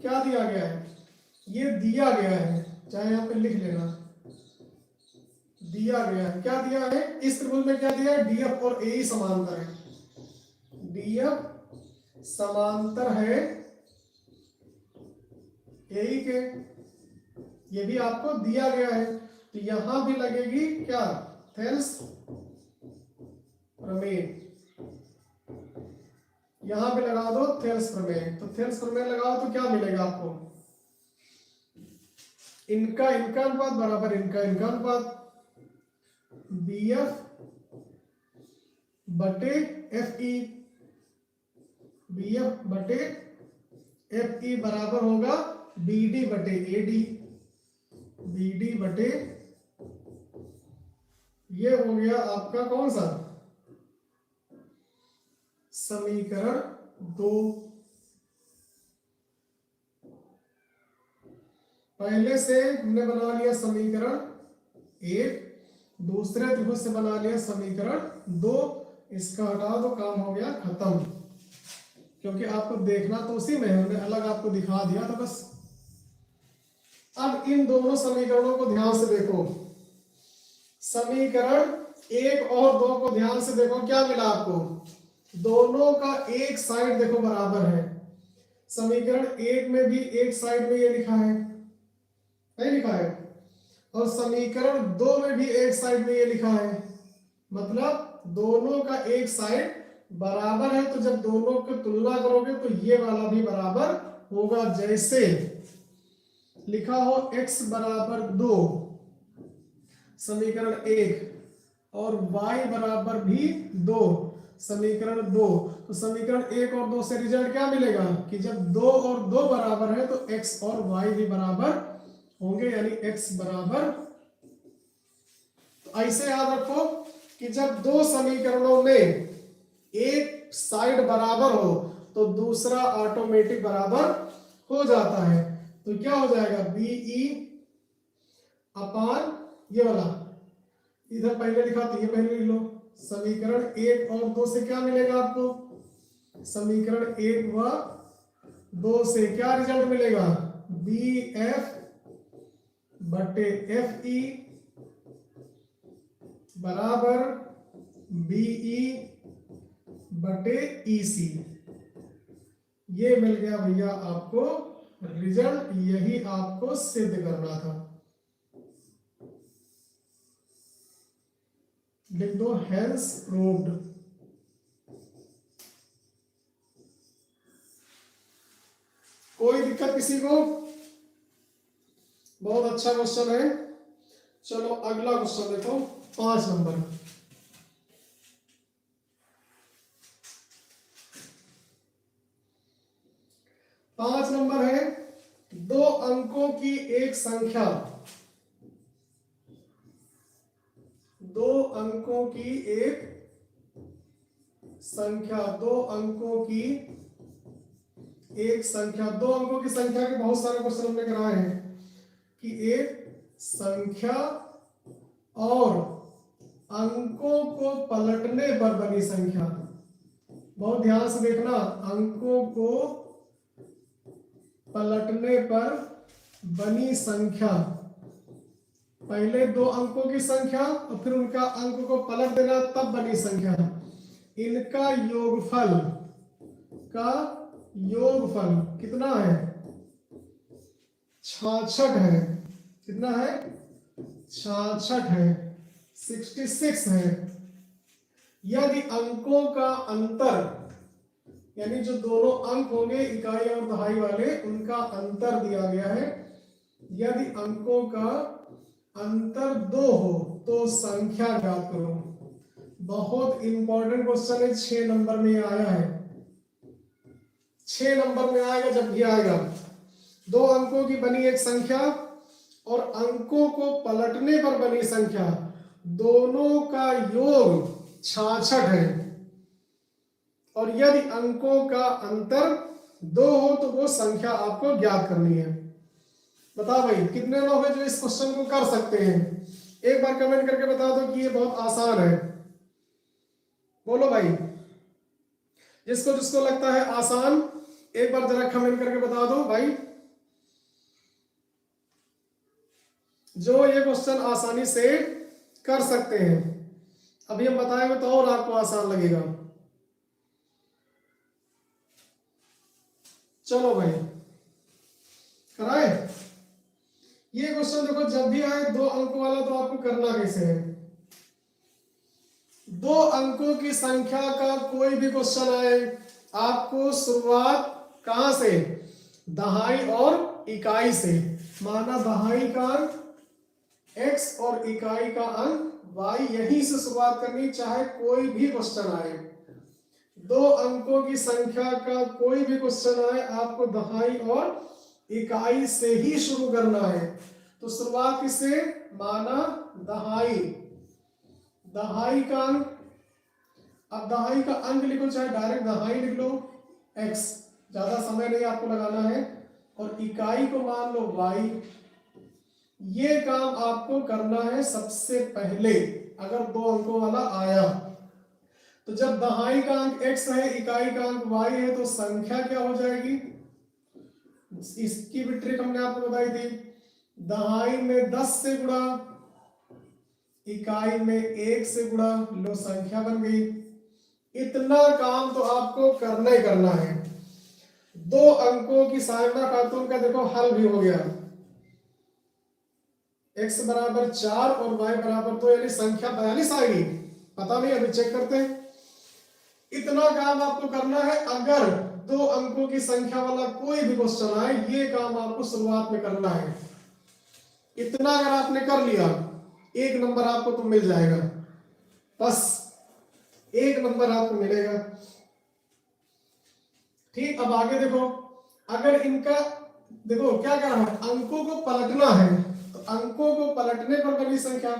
क्या दिया गया है, ये दिया गया है, चाहे यहां पे लिख लेना, दिया गया है। क्या दिया है इस त्रिभुज में, क्या दिया है, डीएफ और ए समांतर है, डीएफ समांतर है ए के, ये भी आपको दिया गया है। तो यहां भी लगेगी क्या, थेल्स प्रमेय, यहां पे लगा दो थेल्स प्रमेय। तो थेल्स प्रमेय लगाओ तो क्या मिलेगा आपको, इनका इनका अनुपात बराबर इनका इनका अनुपात, बी एफ बटे एफ ई, बी एफ बटे एफ ई बराबर होगा बी डी बटे ए डी, बी डी बटे, ये हो गया आपका कौन सा, समीकरण 2। पहले से हमने बना लिया समीकरण 1, दूसरे त्रिभुज से बना लिया समीकरण 2, इसका हटा दो, काम हो गया खत्म। क्योंकि आपको देखना तो उसी में है, हमने अलग आपको दिखा दिया था बस। अब इन दोनों समीकरणों को ध्यान से देखो, समीकरण 1 और 2 को ध्यान से देखो, क्या मिला आपको, दोनों का एक साइड देखो बराबर है। समीकरण 1 में भी एक साइड में ये लिखा है, नहीं लिखा है, और समीकरण 2 में भी एक साइड में ये लिखा है, मतलब दोनों का एक साइड बराबर है। तो जब दोनों की तुलना करोगे तो ये वाला भी बराबर होगा, जैसे लिखा हो x बराबर 2 समीकरण 1 और y बराबर भी 2 समीकरण 2। तो समीकरण 1 और 2 से रिजल्ट क्या मिलेगा कि जब 2 और 2 बराबर है तो x और y भी बराबर होंगे, यानी x बराबर। तो ऐसे याद रखो कि जब दो समीकरणों में एक साइड बराबर हो तो दूसरा ऑटोमेटिक बराबर हो जाता है। तो क्या हो जाएगा, बी ई अपान ये वाला, इधर पहले लिखा तो ये पहले लिख लो। समीकरण 1 और 2 से क्या मिलेगा आपको, समीकरण 1 व 2 से क्या रिजल्ट मिलेगा, बी एफ बटे एफ ई बराबर बीई बटे ईसी। ये मिल गया भैया आपको रिजल्ट, यही आपको सिद्ध करना था। लिख दो हेंस प्रूव्ड। कोई दिक्कत किसी को, बहुत अच्छा क्वेश्चन है। चलो अगला क्वेश्चन देखो, 5 नंबर। 5 नंबर है, 2 अंकों की एक संख्या, 2 अंकों की एक संख्या, 2 अंकों की एक संख्या। 2 अंकों की संख्या के बहुत सारे क्वेश्चन हमने कराए हैं कि एक संख्या और अंकों को पलटने पर बनी संख्या। बहुत ध्यान से देखना, अंकों को पलटने पर बनी संख्या। पहले 2 अंकों की संख्या और फिर उनका अंक को पलट देना, तब बनी संख्या। इनका योगफल का योगफल कितना है? 66 है। कितना है? 66 है, 66 है। यदि अंकों का अंतर, यानी जो दोनों अंक होंगे इकाई और दहाई वाले, उनका अंतर दिया गया है। यदि अंकों का अंतर 2 हो तो संख्या ज्ञात करो। बहुत इंपॉर्टेंट क्वेश्चन है, 6 नंबर में आया है। 6 नंबर में आएगा जब भी आएगा। 2 अंकों की बनी एक संख्या और अंकों को पलटने पर बनी संख्या, दोनों का योग 66 है। और यदि अंकों का अंतर 2 हो तो वो संख्या आपको ज्ञात करनी है। बताओ भाई, कितने लोग हैं जो इस क्वेश्चन को कर सकते हैं? एक बार कमेंट करके बता दो कि ये बहुत आसान है। बोलो भाई, जिसको जिसको लगता है आसान, एक बार जरा कमेंट करके बता दो भाई। जो ये क्वेश्चन आसानी से कर सकते हैं, अभी हम बताएंगे तो और आपको आसान लगेगा। चलो भाई कराए। ये क्वेश्चन देखो, जब भी आए 2 अंकों वाला तो आपको करना कैसे है? 2 अंकों की संख्या का कोई भी क्वेश्चन आए, आपको शुरुआत कहां से? दहाई और इकाई से। माना दहाई का अंक x और इकाई का अंक y, यहीं से शुरुआत करनी, चाहे कोई भी क्वेश्चन आए। 2 अंकों की संख्या का कोई भी क्वेश्चन आए, आपको दहाई और इकाई से ही शुरू करना है। तो शुरुआत किससे? माना दहाई, दहाई का अंक। अब दहाई का अंक लिखो, चाहे डायरेक्ट दहाई लिख लो, x, ज्यादा समय नहीं आपको लगाना है। और इकाई को मान लो y। ये काम आपको करना है सबसे पहले। अगर 2 अंकों वाला आया तो जब दहाई का अंक x है, इकाई का अंक y है, तो संख्या क्या हो जाएगी? इसकी भी ट्रिक हमने आपको बताई थी। दहाई में 10 से गुणा, इकाई में 1 से गुणा, लो संख्या बन गई। इतना काम तो आपको करना ही करना है। 2 अंकों की सारणा खातून का देखो हल भी हो गया। x बराबर 4 और y बराबर 2, यानी संख्या 42 आ गई। पता नहीं, अभी चेक करते हैं। इतना काम आपको करना है। अगर 2 अंकों की संख्या वाला कोई भी क्वेश्चन आए, ये काम आपको शुरुआत में करना है। इतना अगर आपने कर लिया, 1 नंबर आपको तो मिल जाएगा, बस 1 नंबर आपको मिलेगा। ठीक, अब आगे देखो। अगर इनका देखो क्या करना है, अंकों को पलटना है, तो अंकों को पलटने पर बनी संख्या,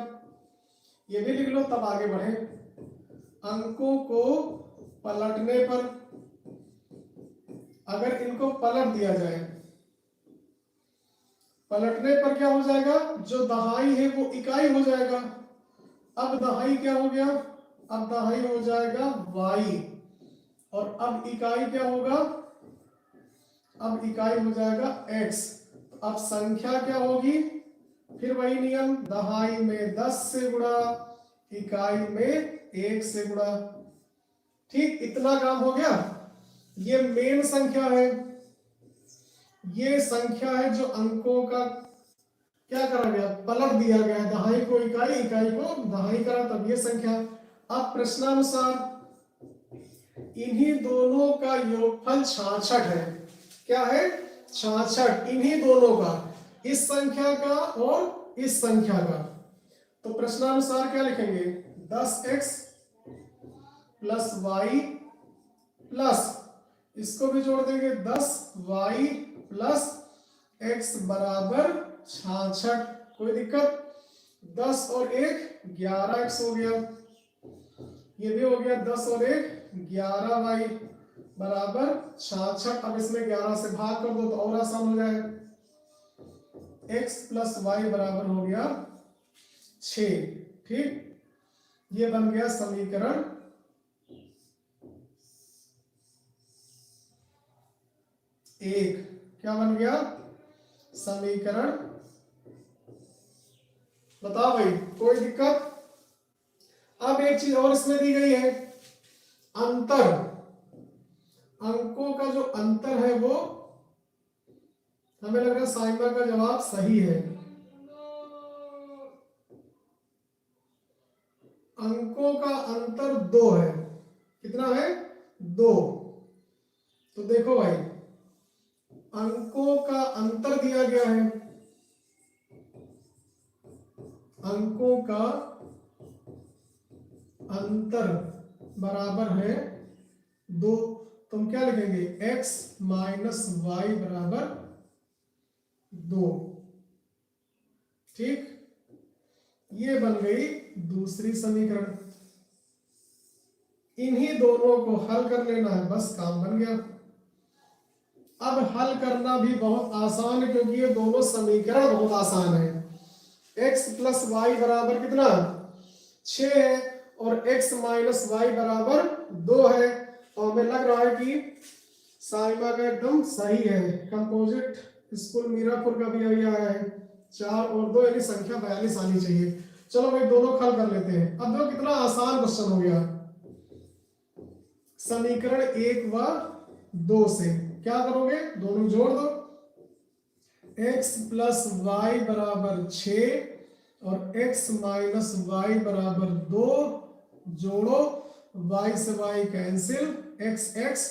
ये भी लिख लो तब आगे बढ़े। अंकों को पलटने पर, अगर इनको पलट दिया जाए, पलटने पर क्या हो जाएगा? जो दहाई है वो इकाई हो जाएगा। अब दहाई क्या हो गया? अब दहाई हो जाएगा y, और अब इकाई क्या होगा? अब इकाई हो जाएगा x। अब संख्या क्या होगी? फिर वही नियम, दहाई में 10 से गुणा, इकाई में 1 से गुणा। ठीक, इतना काम हो गया। ये मेन संख्या है, ये संख्या है जो अंकों का क्या करा गया? पलट दिया गया। दहाई को इकाई, इकाई को दहाई करा, तब ये संख्या। अब प्रश्नानुसार इन्हीं दोनों का योगफल 66 है। क्या है? 66, इन्हीं दोनों का, इस संख्या का और इस संख्या का। तो प्रश्नानुसार क्या लिखेंगे, 10x प्लस वाई प्लस, इसको भी जोड़ देंगे 10y प्लस x बराबर 66। कोई दिक्कत, 10 और 1 11x हो गया, ये भी हो गया 10 और 1 11y बराबर 66। अब इसमें 11 से भाग कर दो तो और आसान हो जाए, x प्लस वाई बराबर हो गया 6। ठीक, ये बन गया समीकरण 1। क्या बन गया, समीकरण, बताओ भाई कोई दिक्कत। अब एक चीज और इसमें दी गई है, अंतर, अंकों का जो अंतर है वो, हमें लग रहा है साइमा का जवाब सही है। अंकों का अंतर 2 है, कितना है, 2। तो देखो भाई, अंकों का अंतर दिया गया है, अंकों का अंतर बराबर है 2। तुम क्या लिखेंगे, x माइनस वाई बराबर 2। ठीक, ये बन गई दूसरी समीकरण। इन्हीं दोनों को हल कर लेना है, बस काम बन गया। अब हल करना भी बहुत आसान है, क्योंकि ये दोनों समीकरण बहुत आसान है। x प्लस वाई बराबर कितना, 6 है, और x माइनस वाई बराबर 2 है। और हमें लग रहा है कि साइमा का एकदम सही है। कंपोजिट स्कूल मीरापुर का भी अभी आया है, 4 और 2 यानी संख्या 42 आनी चाहिए। चलो भाई दोनों हल कर लेते हैं। अब देखो कितना आसान क्वेश्चन हो गया। समीकरण 1 व 2 से क्या करोगे, दोनों जोड़ दो, x प्लस वाई बराबर 6 और x माइनस वाई बराबर 2, जोड़ो, y से y cancel, x x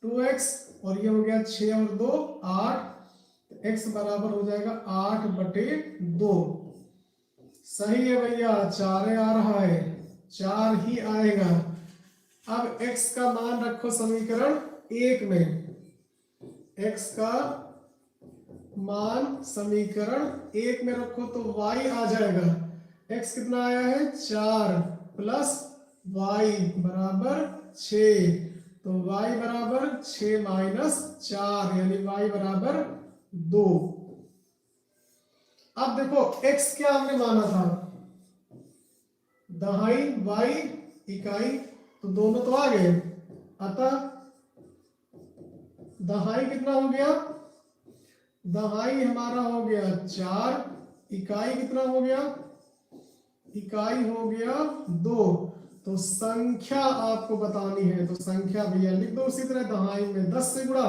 2x, और ये हो गया 6 और 2 8, x बराबर हो जाएगा 8/2। सही है भैया, 4 आ रहा है, 4 ही आएगा। अब x का मान रखो समीकरण 1 में, x का मान समीकरण 1 में रखो तो y आ जाएगा, x कितना आया है, 4 प्लस y बराबर 6, तो y बराबर 6 माइनस 4 यानी y बराबर 2। अब देखो x क्या हमने माना था, दहाई, y इकाई, तो दोनों तो आ गए। अतः दहाई कितना हो गया, दहाई हमारा हो गया 4, इकाई कितना हो गया, इकाई हो गया 2। तो संख्या आपको बतानी है, तो संख्या भैया लिख दो उसी तरह, दहाई में 10 से गुणा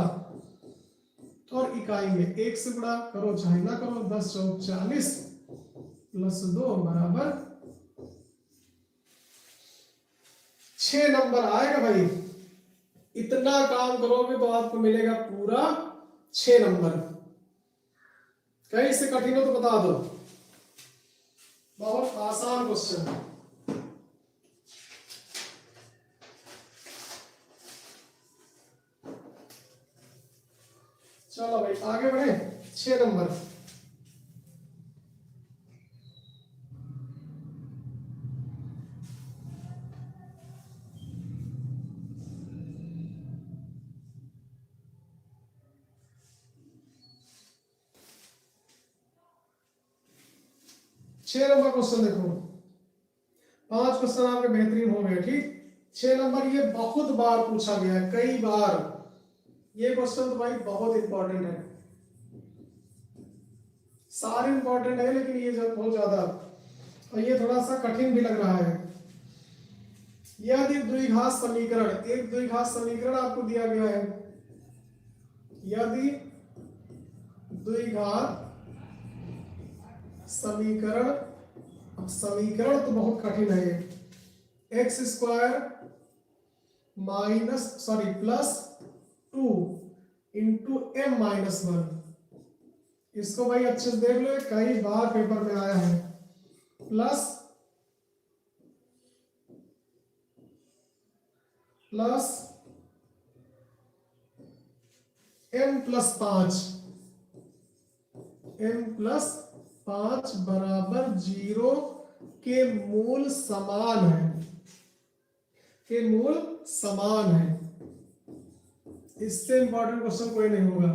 और इकाई में 1 से गुणा करो, चाहे ना करो, 10 चौक 40 प्लस 2 बराबर 6 नंबर आएगा भाई। इतना काम करोगे तो आपको मिलेगा पूरा 6 नंबर। कहीं से कठिन हो तो बता दो, बहुत आसान क्वेश्चन है। चलो भाई आगे बढ़े, 6 नंबर। छह नंबर क्वेश्चन देखो, 5 क्वेश्चन आपके बेहतरीन हो गए। ठीक, 6 नंबर ये बहुत बार पूछा गया है, कई बार। ये क्वेश्चन तो भाई बहुत इंपॉर्टेंट है, सारे इंपॉर्टेंट है, लेकिन ये बहुत ज्यादा, और ये थोड़ा सा कठिन भी लग रहा है। यदि द्विघात समीकरण, एक द्विघात समीकरण आपको दिया गया है, यदि द्विघात समीकरण, अब समीकरण तो बहुत कठिन है, x square minus sorry plus 2 into m minus 1। इसको भाई अच्छे से देख लो, कई बार पेपर में आया है। प्लस m प्लस 5 बराबर 0 के मूल समान है। इससे इंपॉर्टेंट क्वेश्चन कोई नहीं होगा।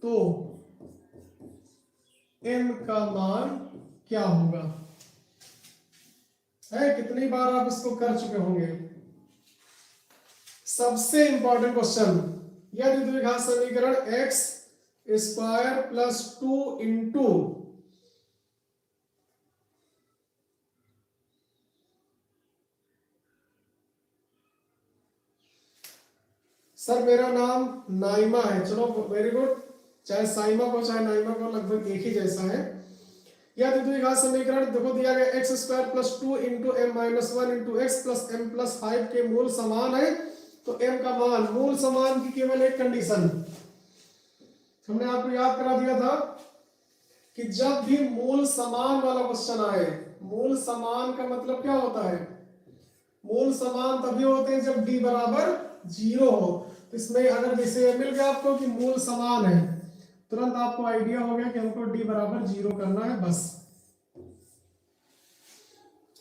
तो m का मान क्या होगा? कितनी बार आप इसको कर चुके होंगे। सबसे इंपॉर्टेंट क्वेश्चन, यदि द्विघात समीकरण x square plus 2 into sir मेरा नाम नाइमा है, चलो वेरी गुड, चाहे साइमा को चाहे नाइमा को लगभग एक ही जैसा है। यदि द्विघात समीकरण देखो दिया गया x square plus 2 into m minus 1 into x plus m plus 5 के मूल समान है, तो m का मान, मूल समान की केवल एक कंडीशन हमने आपको याद करा दिया था कि जब भी मूल समान वाला क्वेश्चन आए, मूल समान का मतलब क्या होता है? मूल समान तभी होते हैं जब d बराबर 0 हो। तो इसमें अगर जैसे मिल गया आपको कि मूल समान है, तुरंत आपको आइडिया हो गया कि हमको d बराबर 0 करना है। बस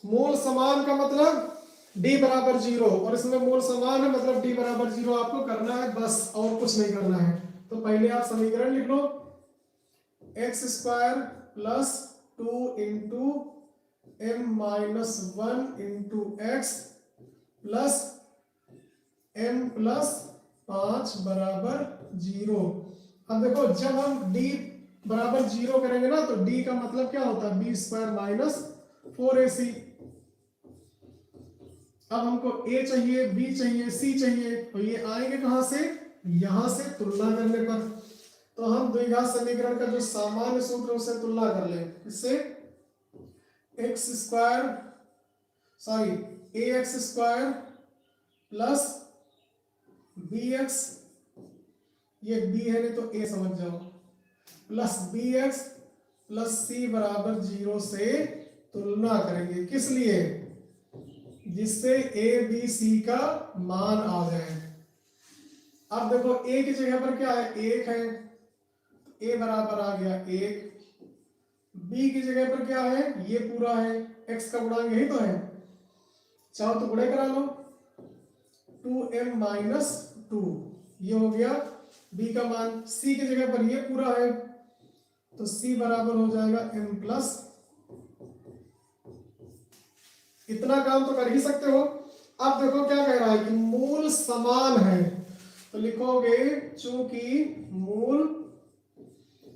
मूल समान का मतलब d बराबर 0, और इसमें मूल समान है मतलब d बराबर 0 आपको करना है, बस और कुछ नहीं करना है। तो पहले आप समीकरण लिख लो, x square plus 2 into m minus 1 into x plus m plus 5 बराबर 0। अब देखो जब हम d बराबर 0 करेंगे ना, तो d का मतलब क्या होता है? B square minus 4ac। अब हमको a चाहिए, b चाहिए, c चाहिए, तो ये आएंगे कहां से? यहां से तुलना करने पर। तो हम द्विघात समीकरण का जो सामान्य सूत्र उसे तुलना कर लें, इससे x square sorry a x square plus b x, ये b है नहीं तो a समझ जाओ, plus b x plus c बराबर 0 से तुलना करेंगे। किस लिए? जिससे a b c का मान आ जाए। अब देखो a की जगह पर क्या है? 1 है, a बराबर आ गया 1। b की जगह पर क्या है? ये पूरा है, x का गुणांक यही तो है, चाहो तो गुणे करा लो, 2m माइनस 2, ये हो गया b का मान। c की जगह पर ये पूरा है, तो c बराबर हो जाएगा m प्लस, इतना काम तो कर ही सकते हो। अब देखो क्या कह रहा है कि मूल समान है, तो लिखोगे चूंकि मूल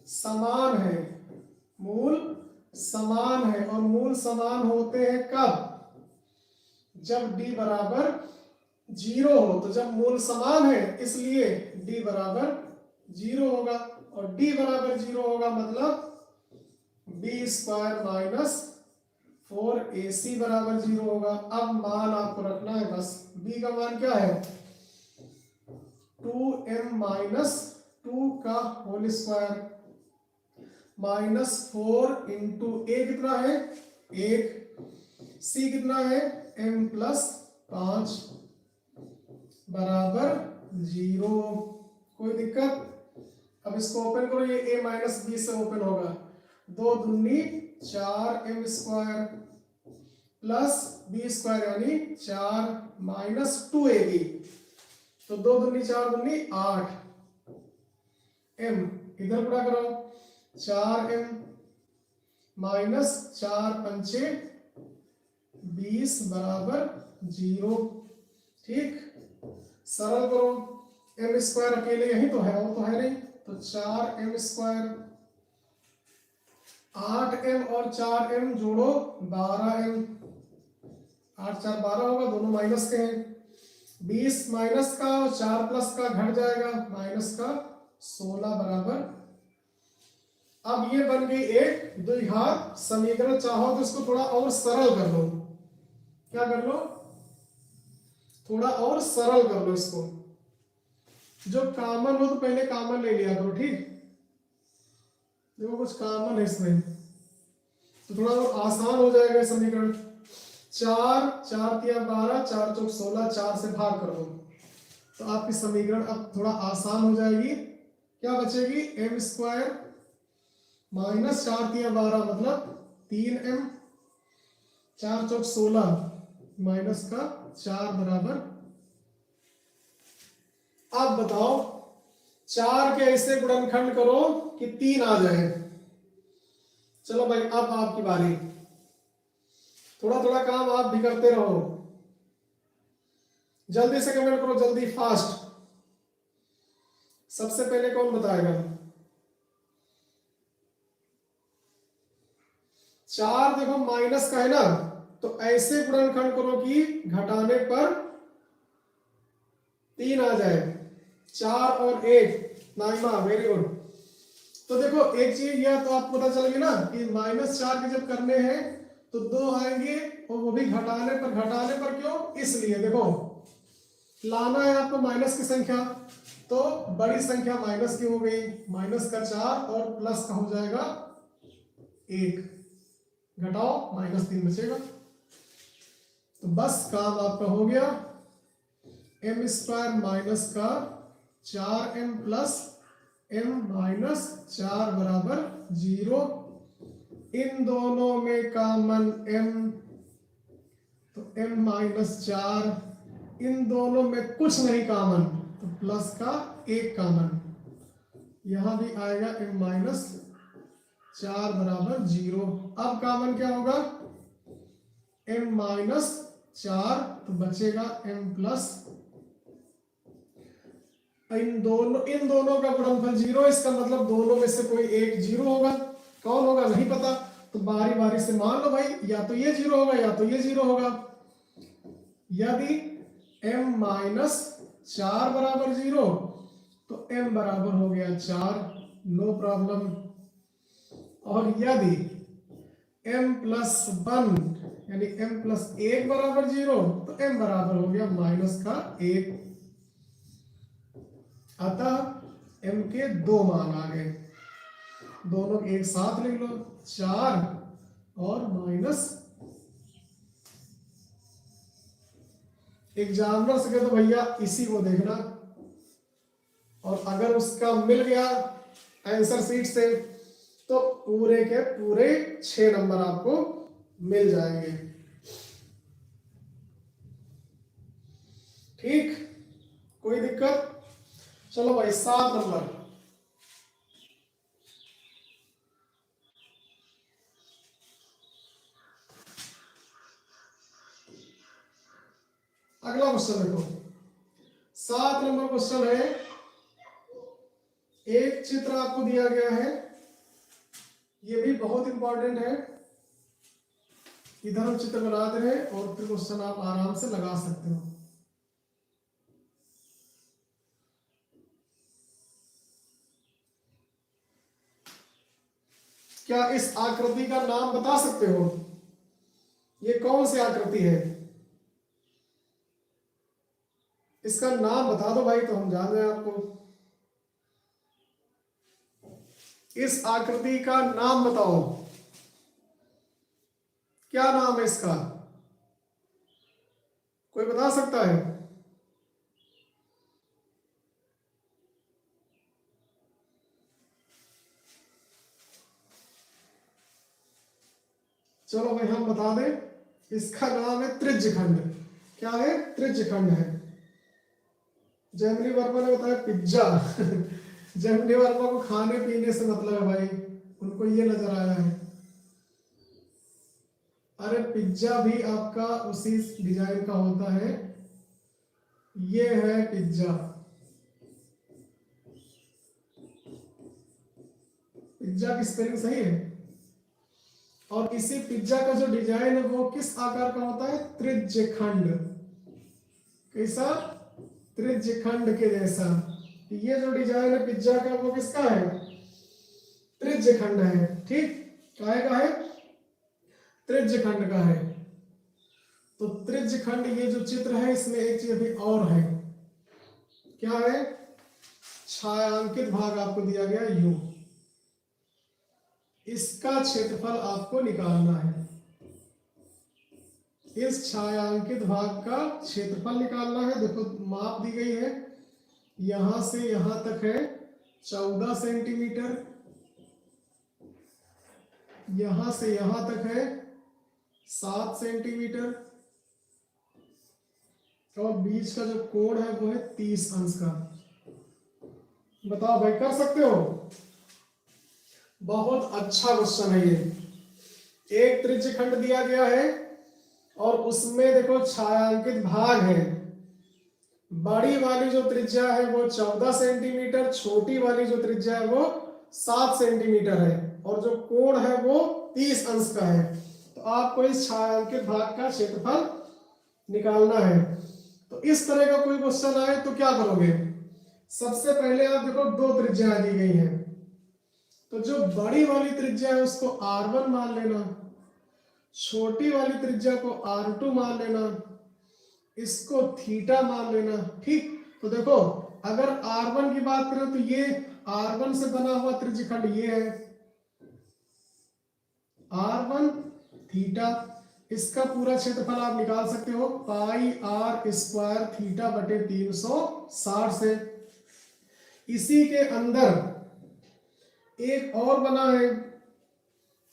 समान है, मूल समान है, और मूल समान होते हैं कब? जब d बराबर 0 हो। तो जब मूल समान है इसलिए d बराबर 0 होगा, और d बराबर 0 होगा मतलब बी स्क्वायर माइनस 4ac बराबर 0 होगा। अब मान आपको रखना है बस, b का मान क्या है? 2m माइनस 2 का whole square minus 4 into a कितना है? 1, c कितना है? m प्लस 5 बराबर 0। कोई दिक्कत? अब इसको ओपन करो, ये a माइनस बी से ओपन होगा, 2 दूनी 4m square plus B square यानी 4 माइनस 2ab, तो 2 दूनी 4 दूनी 8, m इधर गुणा करो, 4m माइनस 4 पंचे 20 बराबर 0। ठीक, सरल करो, m स्क्वायर अकेले यही तो है, और तो है नहीं, तो 4m स्क्वायर, 8m और 4m जोड़ो 12m, 8 4 12 होगा, दोनों माइनस के हैं, 20 माइनस का और 4 प्लस का घट जाएगा, माइनस का 16 बराबर। अब ये बन गई एक द्विघात समीकरण। चाहो तो इसको थोड़ा और सरल कर लो, क्या कर लो? थोड़ा और सरल कर लो इसको, जो कॉमन हो तो पहले कॉमन ले लिया करो। ठीक, देखो कुछ कॉमन है इसमें, तो थोड़ा और आसान हो जाएगा समीकरण। 4 4 तिया 12, 4 चौक 16, 4 से भाग कर दो तो आपकी समीकरण अब थोड़ा आसान हो जाएगी। क्या बचेगी? एम स्क्वायर माइनस 4 तिया 12 मतलब 3m, 4 चौक 16 माइनस का 4 बराबर। अब बताओ 4 के ऐसे गुणनखंड करो कि 3 आ जाए। चलो भाई अब आपकी बारी, थोड़ा थोड़ा काम आप भी करते रहो, जल्दी से कमेंट करो, जल्दी फास्ट। सबसे पहले कौन बताएगा? 4 देखो माइनस का है ना, तो ऐसे गुणनखंड करो कि घटाने पर 3 आ जाए। 4 और 1, नाइमा वेरी गुड। तो देखो एक चीज यह तो आपको पता चल गई ना कि -4 के जब करने हैं तो 2 आएंगे, और वो भी घटाने पर क्यों? इसलिए देखो लाना है आपको माइनस की संख्या, तो बड़ी संख्या माइनस की हो गई, माइनस का 4 और प्लस का हो जाएगा 1, घटाओ -3 बचेगा। तो बस काम आपका हो गया। एम स्क्वायर माइनस का 4m प्लस m माइनस 4 बराबर 0। इन दोनों में कॉमन m, तो m माइनस 4, इन दोनों में कुछ नहीं कॉमन तो प्लस का 1 कॉमन, यहां भी आएगा m माइनस 4 बराबर 0। अब कॉमन क्या होगा? m माइनस 4, तो बचेगा m प्लस, इन दोनों का गुणनफल 0, इसका मतलब दोनों में से कोई एक 0 होगा। कौन होगा नहीं पता, तो बारी बारी से मान लो भाई, या तो ये 0 होगा या तो ये 0 होगा। यदि m माइनस 4 बराबर 0 तो m बराबर हो गया 4, नो प्रॉब्लम। और यदि m प्लस 1 यानी m प्लस 1 बराबर 0 तो m बराबर हो गया माइनस का 1। अतः m के 2 मान आ गए, दोनों एक साथ लिख लो, 4 और माइनस। एग्जामिनर से कहते भैया इसी को देखना, और अगर उसका मिल गया आंसर शीट से तो पूरे के पूरे 6 नंबर आपको मिल जाएंगे। ठीक, कोई दिक्कत? चलो भाई 7 नंबर। अगला क्वेश्चन देखो, 7 नंबर क्वेश्चन है। एक चित्र आपको दिया गया है, ये भी बहुत इंपॉर्टेंट है। इधर हम चित्र बनाते हैं और फिर क्वेश्चन आप आराम से लगा सकते हो। क्या इस आकृति का नाम बता सकते हो? ये कौन सी आकृति है? इसका नाम बता दो भाई तो हम जान जाए आपको। इस आकृति का नाम बताओ, क्या नाम है इसका? कोई बता सकता है? चलो भाई हम बता दें, इसका नाम है त्रिज्यखंड। क्या है? त्रिज्यखंड है। जेमिनी वर्मा ने बताया पिज्जा। जेमिनी वर्मा को खाने पीने से मतलब है भाई, उनको ये नजर आया है। अरे पिज्जा भी आपका उसी डिजाइन का होता है, ये है पिज्जा। पिज्जा की स्पेलिंग सही है। और इसी पिज्जा का जो डिजाइन है वो किस आकार का होता है? त्रिज्यखंड। कैसा? त्रिज्यखंड के जैसा। ये जो डिजाइन है पिज्जा का वो किसका है? त्रिज्यखंड है। ठीक, काहे का है? त्रिज्यखंड का है। तो त्रिज्यखंड ये जो चित्र है इसमें एक चीज अभी और है। क्या है? छायांकित भाग आपको दिया गया यू। इसका क्षेत्रफल आपको निकालना है। इस छायांकित भाग का क्षेत्रफल निकालना है। देखो माप दी गई है, यहां से यहां तक है 14 सेंटीमीटर, यहां से यहां तक है 7 सेंटीमीटर, और बीच का जो कोण है वो है 30 अंश का। बताओ भाई, कर सकते हो? बहुत अच्छा क्वेश्चन है ये। एक त्रिज्यखंड दिया गया है और उसमें देखो छायांकित भाग है। बड़ी वाली जो त्रिज्या है वो 14 सेंटीमीटर, छोटी वाली जो त्रिज्या है वो 7 सेंटीमीटर है, और जो कोण है वो 30 अंश का है। तो आपको इस छायांकित भाग का क्षेत्रफल निकालना है। तो इस तरह का कोई क्वेश्चन आए तो क्या करोगे? सबसे पहले आप देखो दो त्रिज्याएं दी गई हैं, तो जो बड़ी वाली त्रिज्या है उसको R1 मान लेना, छोटी वाली त्रिज्या को R2 मान लेना, इसको थीटा मान लेना। ठीक, तो देखो अगर R1 की बात करें तो ये R1 से बना हुआ त्रिज्यखंड ये है R1 थीटा। इसका पूरा क्षेत्रफल आप निकाल सकते हो पाई आर स्क्वायर थीटा बटे 360 से। इसी के अंदर एक और बना है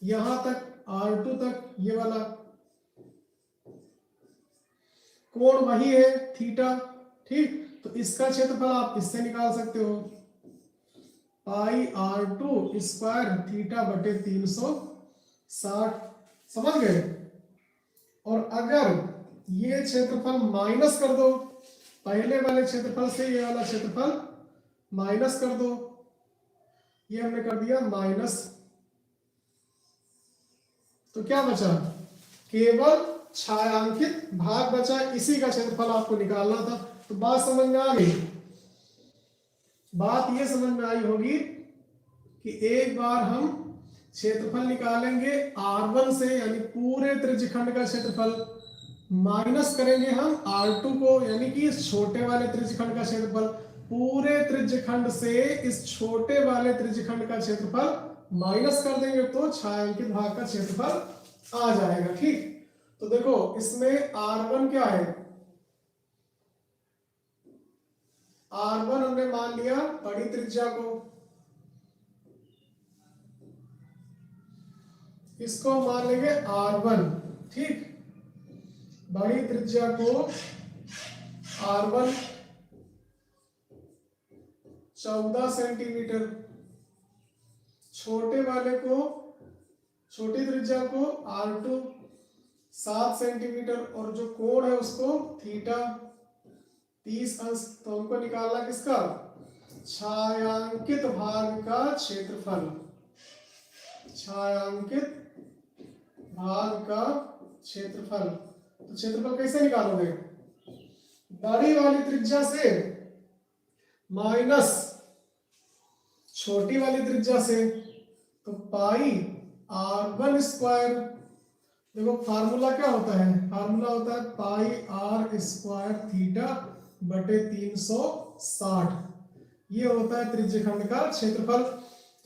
यहां तक R2 तक, ये वाला कोण वही है थीटा। ठीक, तो इसका क्षेत्रफल आप इससे निकाल सकते हो पाई R2 स्क्वायर थीटा बटे 360। समझ गए? और अगर ये क्षेत्रफल माइनस कर दो, पहले वाले क्षेत्रफल से ये वाला क्षेत्रफल माइनस कर दो, ये हमने कर दिया माइनस, तो क्या बचा? केवल छायांकित भाग बचा, इसी का क्षेत्रफल आपको निकालना था। तो बात समझ में आ गई? बात ये समझ में आई होगी कि एक बार हम क्षेत्रफल निकालेंगे R1 से, यानी पूरे त्रिज्यखंड का क्षेत्रफल, माइनस करेंगे हम R2 को, यानी कि इस छोटे वाले त्रिज्यखंड का क्षेत्रफल। पूरे त्रिज्यखंड से इस छोटे वाले त्रिज्यखंड का क्षेत्रफल माइनस कर देंगे तो छायांकित भाग का क्षेत्रफल आ जाएगा। ठीक, तो देखो इसमें R1 क्या है? R1 हमने मान लिया बड़ी त्रिज्या को, इसको मान लेंगे R1। ठीक, बड़ी त्रिज्या को R1 14 सेंटीमीटर, छोटे वाले को, छोटी त्रिज्या को R2 7 सेंटीमीटर, और जो कोण है उसको थीटा 30 अंश। तो हमको निकालना किसका? छायांकित भाग का क्षेत्रफल। छायांकित भाग का क्षेत्रफल। तो क्षेत्रफल कैसे निकालोगे? बड़ी वाली त्रिज्या से माइनस छोटी वाली त्रिज्या से, तो पाई R1 स्क्वायर। देखो फार्मूला क्या होता है? फार्मूला होता है पाई आर स्क्वायर थीटा बटे 360। ये होता है त्रिज्यखंड का क्षेत्रफल।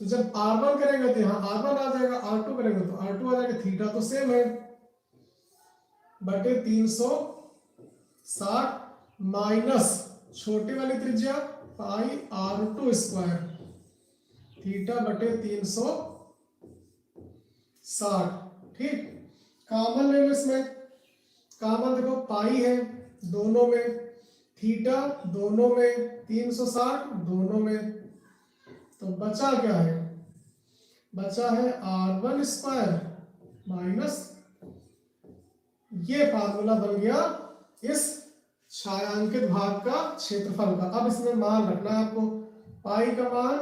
तो जब R1 करेंगे तो यहाँ R1 आ जाएगा, R2 करेंगे तो R2 आ जाएगा, थीटा तो सेम है, बटे 360 माइनस छोटी वाली त्रिज्या पाई R2 स्क्वायर थीटा बटे 360। ठीक, कॉमन ले लो इसमें। कॉमन देखो पाई है दोनों में, थीटा दोनों में, 360 दोनों में, तो बचा क्या है? बचा है R1 स्क्वायर माइनस, ये फार्मूला बन गया इस छायांकित भाग का क्षेत्रफल का। अब इसमें मान रखना है आपको, पाई का मान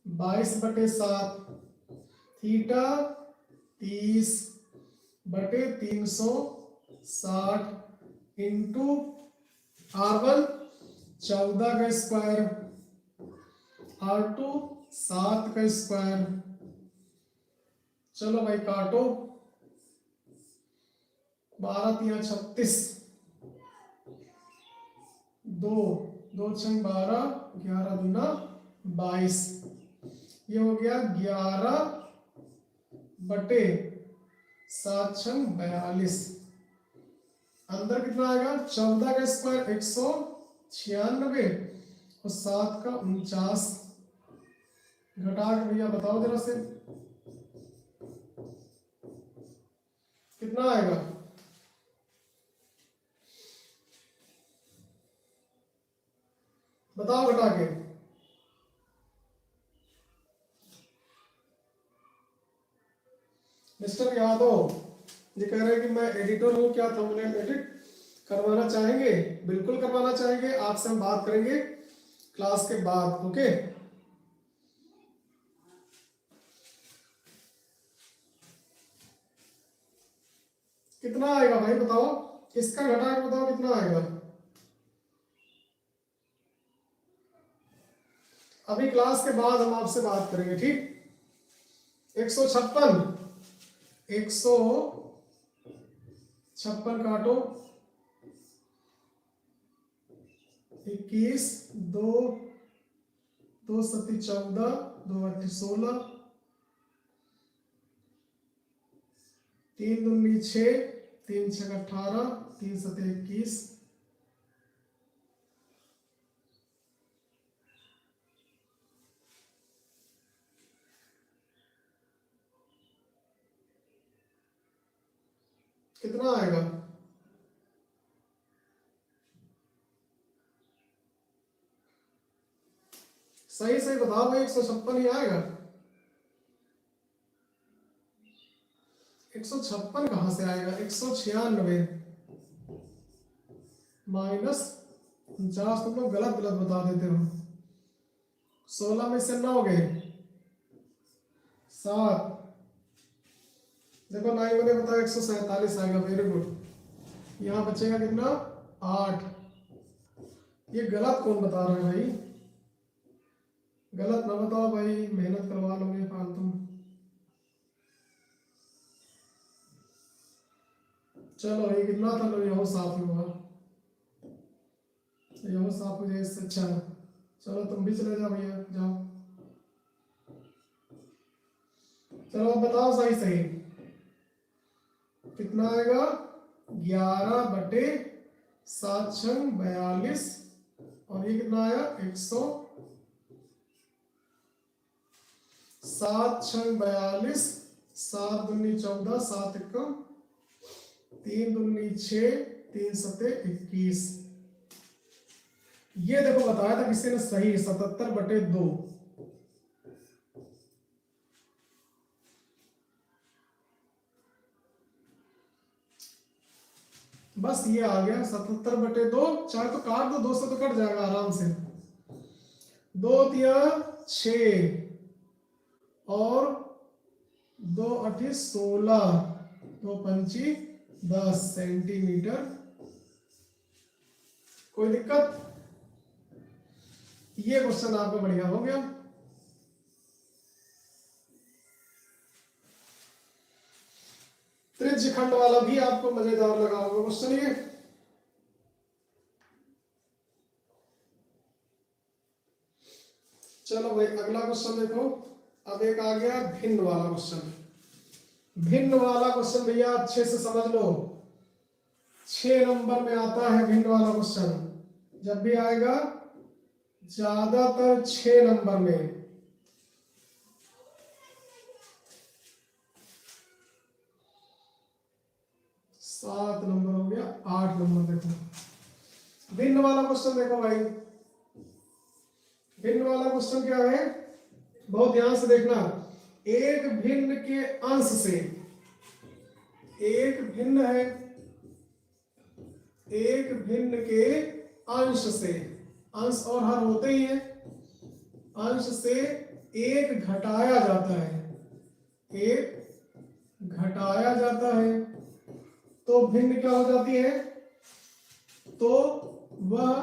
22/7, थीटा 30 बटे 360 इंटू R1 14 का स्क्वायर, R2 7 का स्क्वायर। चलो भाई काटो, 12 × 36, 2 2 6 12, 11 दूना 22, ये हो गया 11 बटे 7×42। अंदर कितना आएगा 14 का स्क्वायर 196 और 7 का 49। घटा के भैया बताओ जरा से कितना आएगा। बताओ घटा के। मिस्टर यादव ये कह रहे हैं कि मैं एडिटर हूं, क्या थंबनेल एडिट करवाना चाहेंगे? बिल्कुल करवाना चाहेंगे, आपसे हम बात करेंगे क्लास के बाद। ओके, कितना आएगा भाई बताओ, इसका घटा के बताओ कितना आएगा। अभी क्लास के बाद हम आपसे बात करेंगे, ठीक। 156 156 काटो, 21 2 2 7 14 2 8 16 3 दूनी 6 3 6 18 3 7 21। कितना आएगा? सही सही बताओ भाई, 156 ही आएगा। 156 कहां से आएगा? 196 माइनस 49। तुम लोग गलत गलत बता देते हो। 16 में से 9 गए 7। देखो 9 मैंने बताया 147 आएगा। Very good. यहाँ बचेगा कितना? 8। ये गलत कौन बता रहा है भाई? गलत ना बताओ भाई, मेहनत करवा लोगे फालतू। चलो ये कितना था? लो यहो साफ हुआ, यहो साफ हो जाए इससे अच्छा। चलो तुम भी चले जाओ भैया, जाओ। चलो अब बताओ सही सही कितना आएगा। 11 बटे 7×42 और ये कितना आया? 7×42 7 दूनी 14 7 एकम 3 दूनी 6 3 सते 21। ये देखो बताया था किसी ने सही, 77/2। बस ये आ गया 77/2। चाहे तो काट दो, 2 से तो कट जाएगा आराम से। 2 तिया 6 और 2 8 16 2 5 10 सेंटीमीटर। कोई दिक्कत? ये क्वेश्चन आपका बढ़िया हो गया। त्रिज्य खंड वाला भी आपको मजेदार लगा होगा क्वेश्चन ये। चलो भाई अगला क्वेश्चन देखो। अब एक आ गया भिन्न वाला क्वेश्चन। भिन्न वाला क्वेश्चन भैया अच्छे से समझ लो, 6 नंबर में आता है भिन्न वाला क्वेश्चन। जब भी आएगा ज्यादातर 6 नंबर में। 7 नंबर हो गया, 8 नंबर देखो। भिन्न वाला क्वेश्चन देखो भाई। भिन्न वाला क्वेश्चन क्या है, बहुत ध्यान से देखना। एक भिन्न के अंश से, एक भिन्न है, एक भिन्न के अंश से, अंश और हर होते ही हैं, अंश से एक घटाया जाता है, एक घटाया जाता है तो भिन्न क्या हो जाती है? तो वह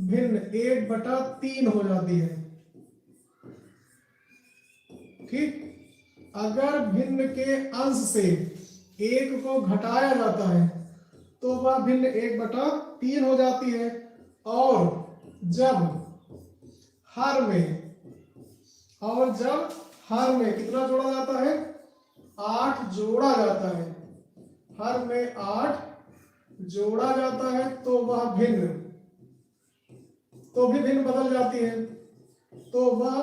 भिन्न 1/3 हो जाती है। ठीक। अगर भिन्न के अंश से एक को घटाया जाता है तो वह भिन्न 1/3 हो जाती है। और जब हर में हर में कितना जोड़ा जाता है? 8 जोड़ा जाता है। हर में 8 जोड़ा जाता है तो वह भिन्न, तो भी भिन्न बदल जाती है, तो वह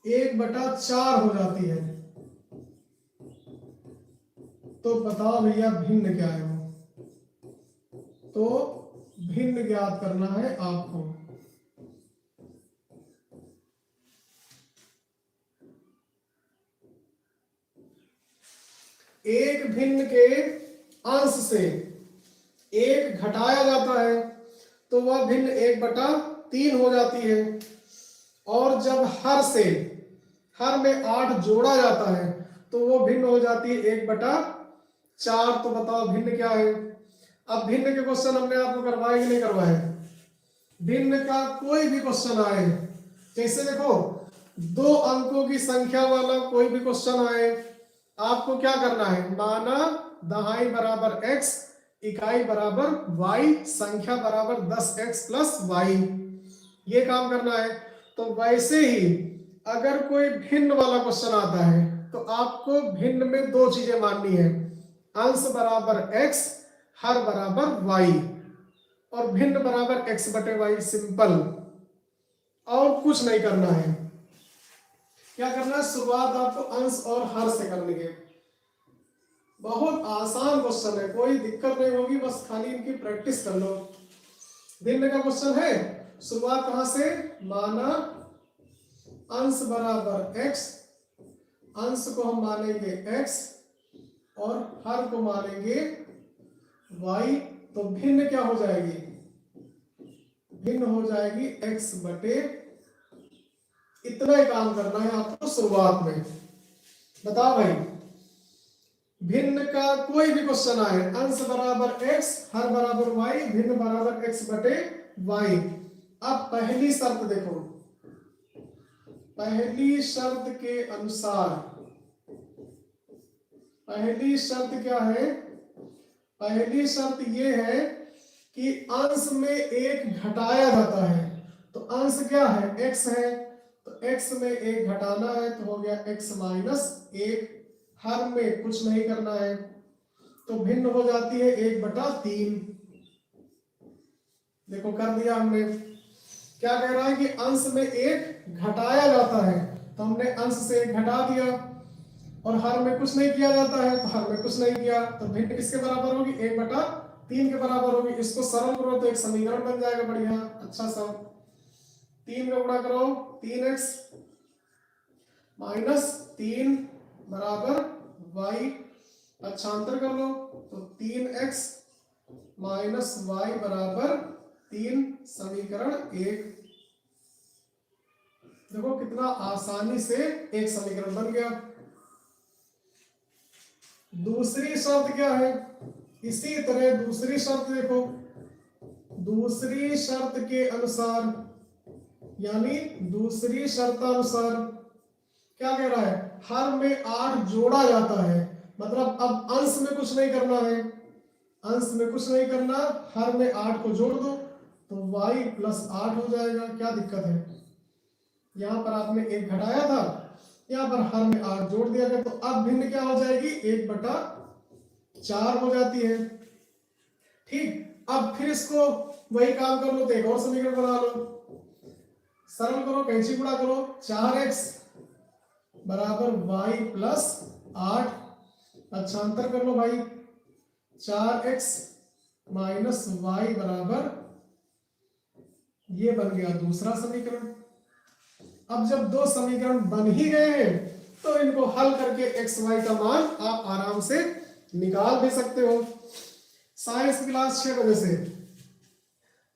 1/4 हो जाती है। तो बताओ भैया भिन्न क्या है वो? तो भिन्न ज्ञात करना है आपको। एक भिन्न के अंश से 1 घटाया जाता है तो वह भिन्न 1/3 हो जाती है। और जब हर में 8 जोड़ा जाता है तो वो भिन्न हो जाती है 1/4। तो बताओ भिन्न क्या है? अब भिन्न के क्वेश्चन हमने आपको करवाए कि नहीं करवाए? भिन्न का कोई भी क्वेश्चन आए, जैसे देखो 2 अंकों की संख्या वाला कोई भी क्वेश्चन आए, आपको क्या करना है? माना दहाई बराबर x, इकाई बराबर y, संख्या बराबर 10x प्लस y, ये काम करना है। तो वैसे ही अगर कोई भिन्न वाला क्वेश्चन आता है तो आपको भिन्न में 2 चीजें माननी है, अंश बराबर x, हर बराबर y, और भिन्न बराबर x/y, सिंपल, और कुछ नहीं करना है। क्या करना है? शुरुआत आपको अंश और हर से करनी है। बहुत आसान क्वेश्चन है, कोई दिक्कत नहीं होगी, बस खाली इनकी प्रैक्टिस कर लो। भिन्न का क्वेश्चन है, शुरुआत कहां से? माना अंश बराबर x, अंश को हम मानेंगे x और हर को मानेंगे y, तो भिन्न क्या हो जाएगी? भिन्न हो जाएगी x बटे, इतना ही काम करना है आपको शुरुआत में। बताओ भाई, भिन्न का कोई भी क्वेश्चन आए, अंश बराबर x, हर बराबर y, भिन्न बराबर x बटे y। अब पहली शर्त देखो, पहली शर्त के अनुसार, पहली शर्त क्या है? पहली शर्त ये है कि अंश में 1 घटाया जाता है। तो अंश क्या है? x है, तो x में 1 घटाना है तो हो गया x माइनस 1, हर में कुछ नहीं करना है तो भिन्न हो जाती है 1/3। देखो कर दिया हमने। क्या कह रहा है कि अंश में 1 घटाया जाता है, तो हमने अंश से 1 घटा दिया, और हर में कुछ नहीं किया जाता है तो हर में कुछ नहीं किया, तो भिन्न किसके बराबर होगी? 1/3 के बराबर होगी। इसको सरल करो तो एक समीकरण बन जाएगा बढ़िया अच्छा सा। 3 का गुणा करो, 3x माइनस 3 बराबर y, पक्षांतर कर लो तो 3x माइनस y बराबर 3, समीकरण 1। देखो कितना आसानी से एक समीकरण बन गया। दूसरी शर्त क्या है? इसी तरह दूसरी शर्त देखो, दूसरी शर्त के अनुसार, यानी दूसरी शर्तानुसार क्या कह रहा है? हर में 8 जोड़ा जाता है, मतलब अब अंश में कुछ नहीं करना है, अंश में कुछ नहीं करना, हर में 8 को जोड़ दो तो y प्लस 8 हो जाएगा। क्या दिक्कत है? यहां पर आपने 1 घटाया था, यहां पर हर में 8 जोड़ दिया गया, तो अब भिन्न क्या हो जाएगी? 1/4 हो जाती है। ठीक, अब फिर इसको वही काम कर लो, तो एक और समीकरण बना लो, सरल करो, कैंची गुणा करो, 4x बराबर y प्लस 8, पक्षांतर कर लो भाई, 4x माइनस y बराबर, ये बन गया दूसरा समीकरण। अब जब 2 समीकरण बन ही गए हैं तो इनको हल करके x y का मान आप आराम से निकाल भी सकते हो। साइंस क्लास 6 बजे से।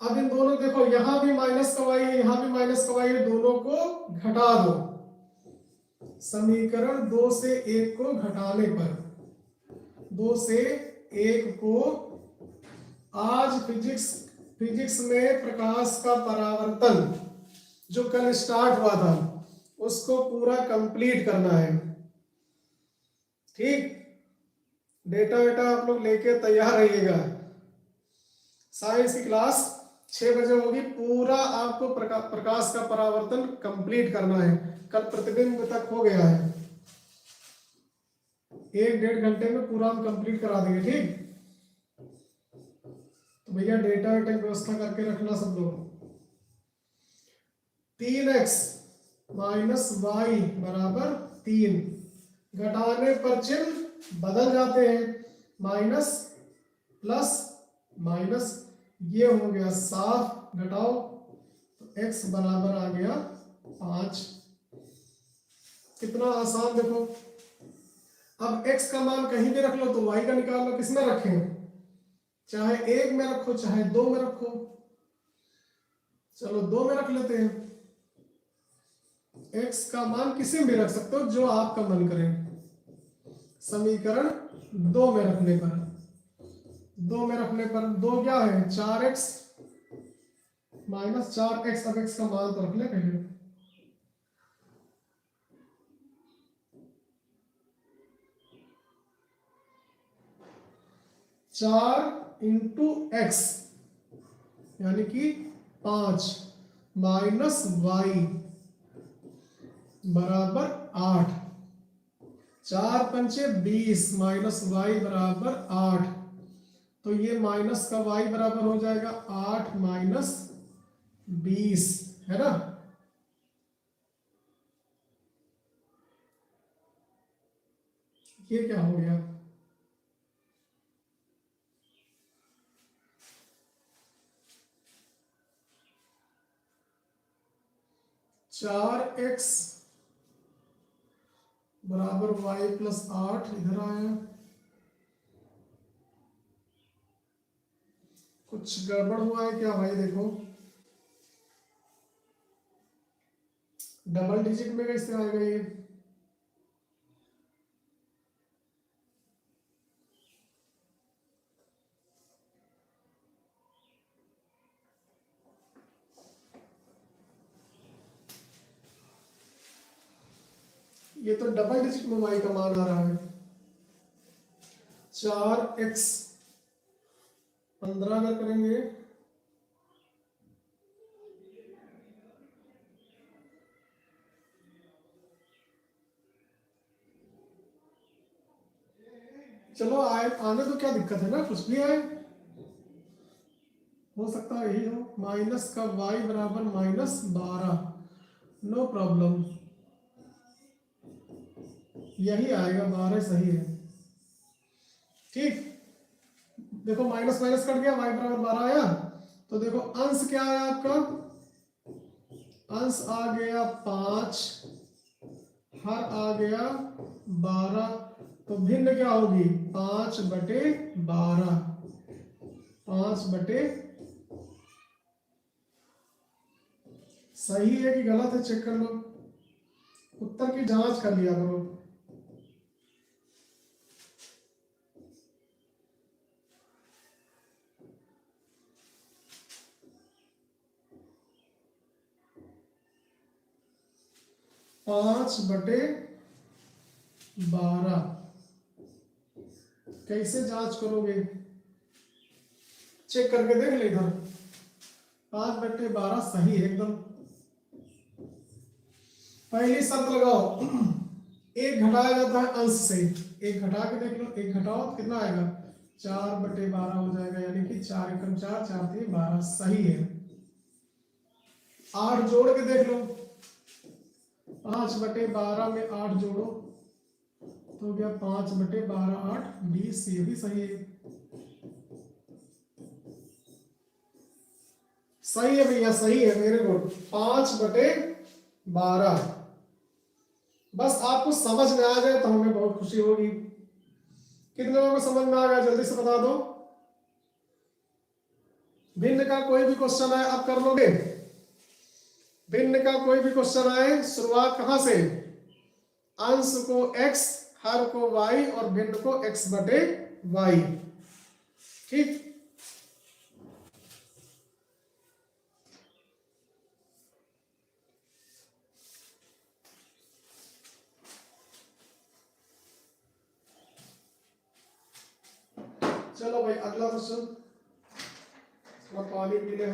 अब इन दोनों देखो, यहां भी माइनस का y है, यहां भी माइनस का y है, दोनों को घटा दो। समीकरण 2 से 1 को घटाने पर, 2 से 1 को, आज फिजिक्स में प्रकाश का परावर्तन जो कल स्टार्ट हुआ था उसको पूरा कंप्लीट करना है। ठीक, डेटा वेटा आप लोग लेके तैयार रहिएगा। साइंस की क्लास 6 बजे होगी, पूरा आपको प्रकाश का परावर्तन कंप्लीट करना है। कल प्रतिबिंब तक हो गया है, 1-1.5 घंटे में पूरा हम कंप्लीट करा देंगे। ठीक, तो भैया डेटा वेटा व्यवस्था करके रखना सब लोग। 3x माइनस वाई बराबर 3, घटाने पर चिन्ह बदल जाते हैं, माइनस प्लस माइनस, ये हो गया साफ, घटाओ तो x बराबर आ गया 5। कितना आसान देखो। अब x का मान कहीं भी रख लो तो y का निकाल लो, किसमें रखें, चाहे 1 में रखो चाहे 2 में रखो। चलो 2 में रख लेते हैं। x का मान किसी में भी रख सकते हो जो आपका मन करे। समीकरण 2 में रखने पर, 2 में रखने पर 2 क्या है 4x माइनस 4x। अब x का मान तो रख ले पहले, 4 इंटू एक्स यानी कि 5 माइनस वाई बराबर 8, 4 पंचे 20 माइनस वाई बराबर 8, तो ये माइनस का वाई बराबर हो जाएगा 8 माइनस 20, है ना। ये क्या हो गया, 4x बराबर वाई प्लस 8 इधर आया। कुछ गड़बड़ हुआ है क्या भाई, देखो डबल डिजिट में कैसे आएगा ये, ये तो डबल डिजिट में y का मान आ रहा है। 4x 15 अगर करेंगे चलो आए, आने तो क्या दिक्कत है ना, कुछ भी आए, हो सकता है यही हो। माइनस का y बराबर माइनस 12, नो प्रॉब्लम, यही आएगा, 12 सही है। ठीक, देखो माइनस माइनस कट गया, y बराबर 12 आया, तो देखो अंश क्या आया आपका, अंश आ गया 5, हर आ गया 12, तो भिन्न क्या होगी 5/12, 5/, सही है कि गलत है चेक कर लो, उत्तर की जांच कर लिया करो। पांच बटे 12 कैसे जांच करोगे, चेक करके देख ले इधर, 5/12 सही है एकदम। पहली शर्त लगाओ, एक घटाया जाता है अंश से, एक घटा के देख लो, एक घटाओ तो कितना आएगा 4/12 हो जाएगा, यानी कि 4 एकम 4, 4 3 12, सही है। 8 जोड़ के देख लो, 5/12 में 8 जोड़ो तो क्या 5/12 8 20, ये भी सही है। सही है भैया, सही है, मेरे गुड, 5/12। बस आपको समझ में आ जाए तो हमें बहुत खुशी होगी। कितने लोगों को समझ में आ गया जल्दी से बता दो। भिन्न का कोई भी क्वेश्चन आए आप कर लोगे, भिन्न का कोई भी क्वेश्चन आए, शुरुआत कहां से, अंश को x, हर को y और भिन्न को x/y। ठीक, चलो भाई अगला क्वेश्चन, पानी पी ले।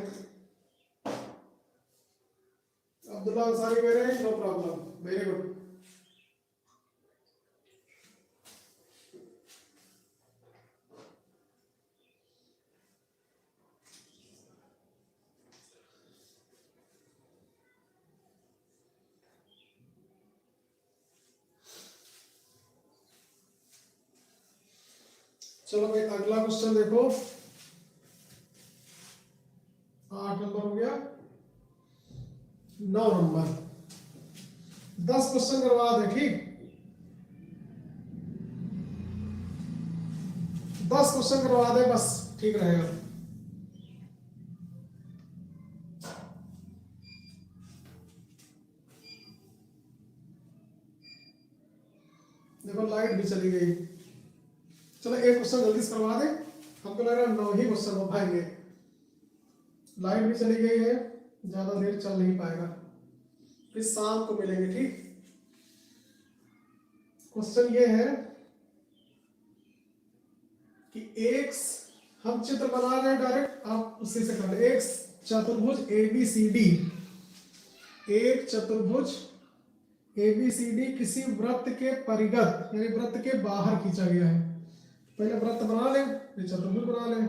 अब्दुल्ला अंसारी कह रहे हैं नो प्रॉब्लम, वेरी गुड। चलो भाई अगला क्वेश्चन देखो, 8 नंबर हो गया, 9 नंबर, 10 क्वेश्चन करवा दे, ठीक। 10 क्वेश्चन करवा दे बस, ठीक रहेगा। देखो लाइट भी चली गई। चलो एक क्वेश्चन जल्दी से करवा दे, हमको लग रहा है 9 ही क्वेश्चन हो पाएंगे। लाइट भी चली गई है, ज्यादा देर चल नहीं पाएगा, फिर शाम को मिलेंगे, ठीक। क्वेश्चन ये है कि एक हम चित्र बना रहे हैं डायरेक्ट, आप उसी से कर, एक चतुर्भुज ABCD, एक चतुर्भुज ABCD किसी वृत्त के परिगत यानी वृत्त के बाहर खींचा गया है। पहले वृत्त बना लें, फिर चतुर्भुज बना लें।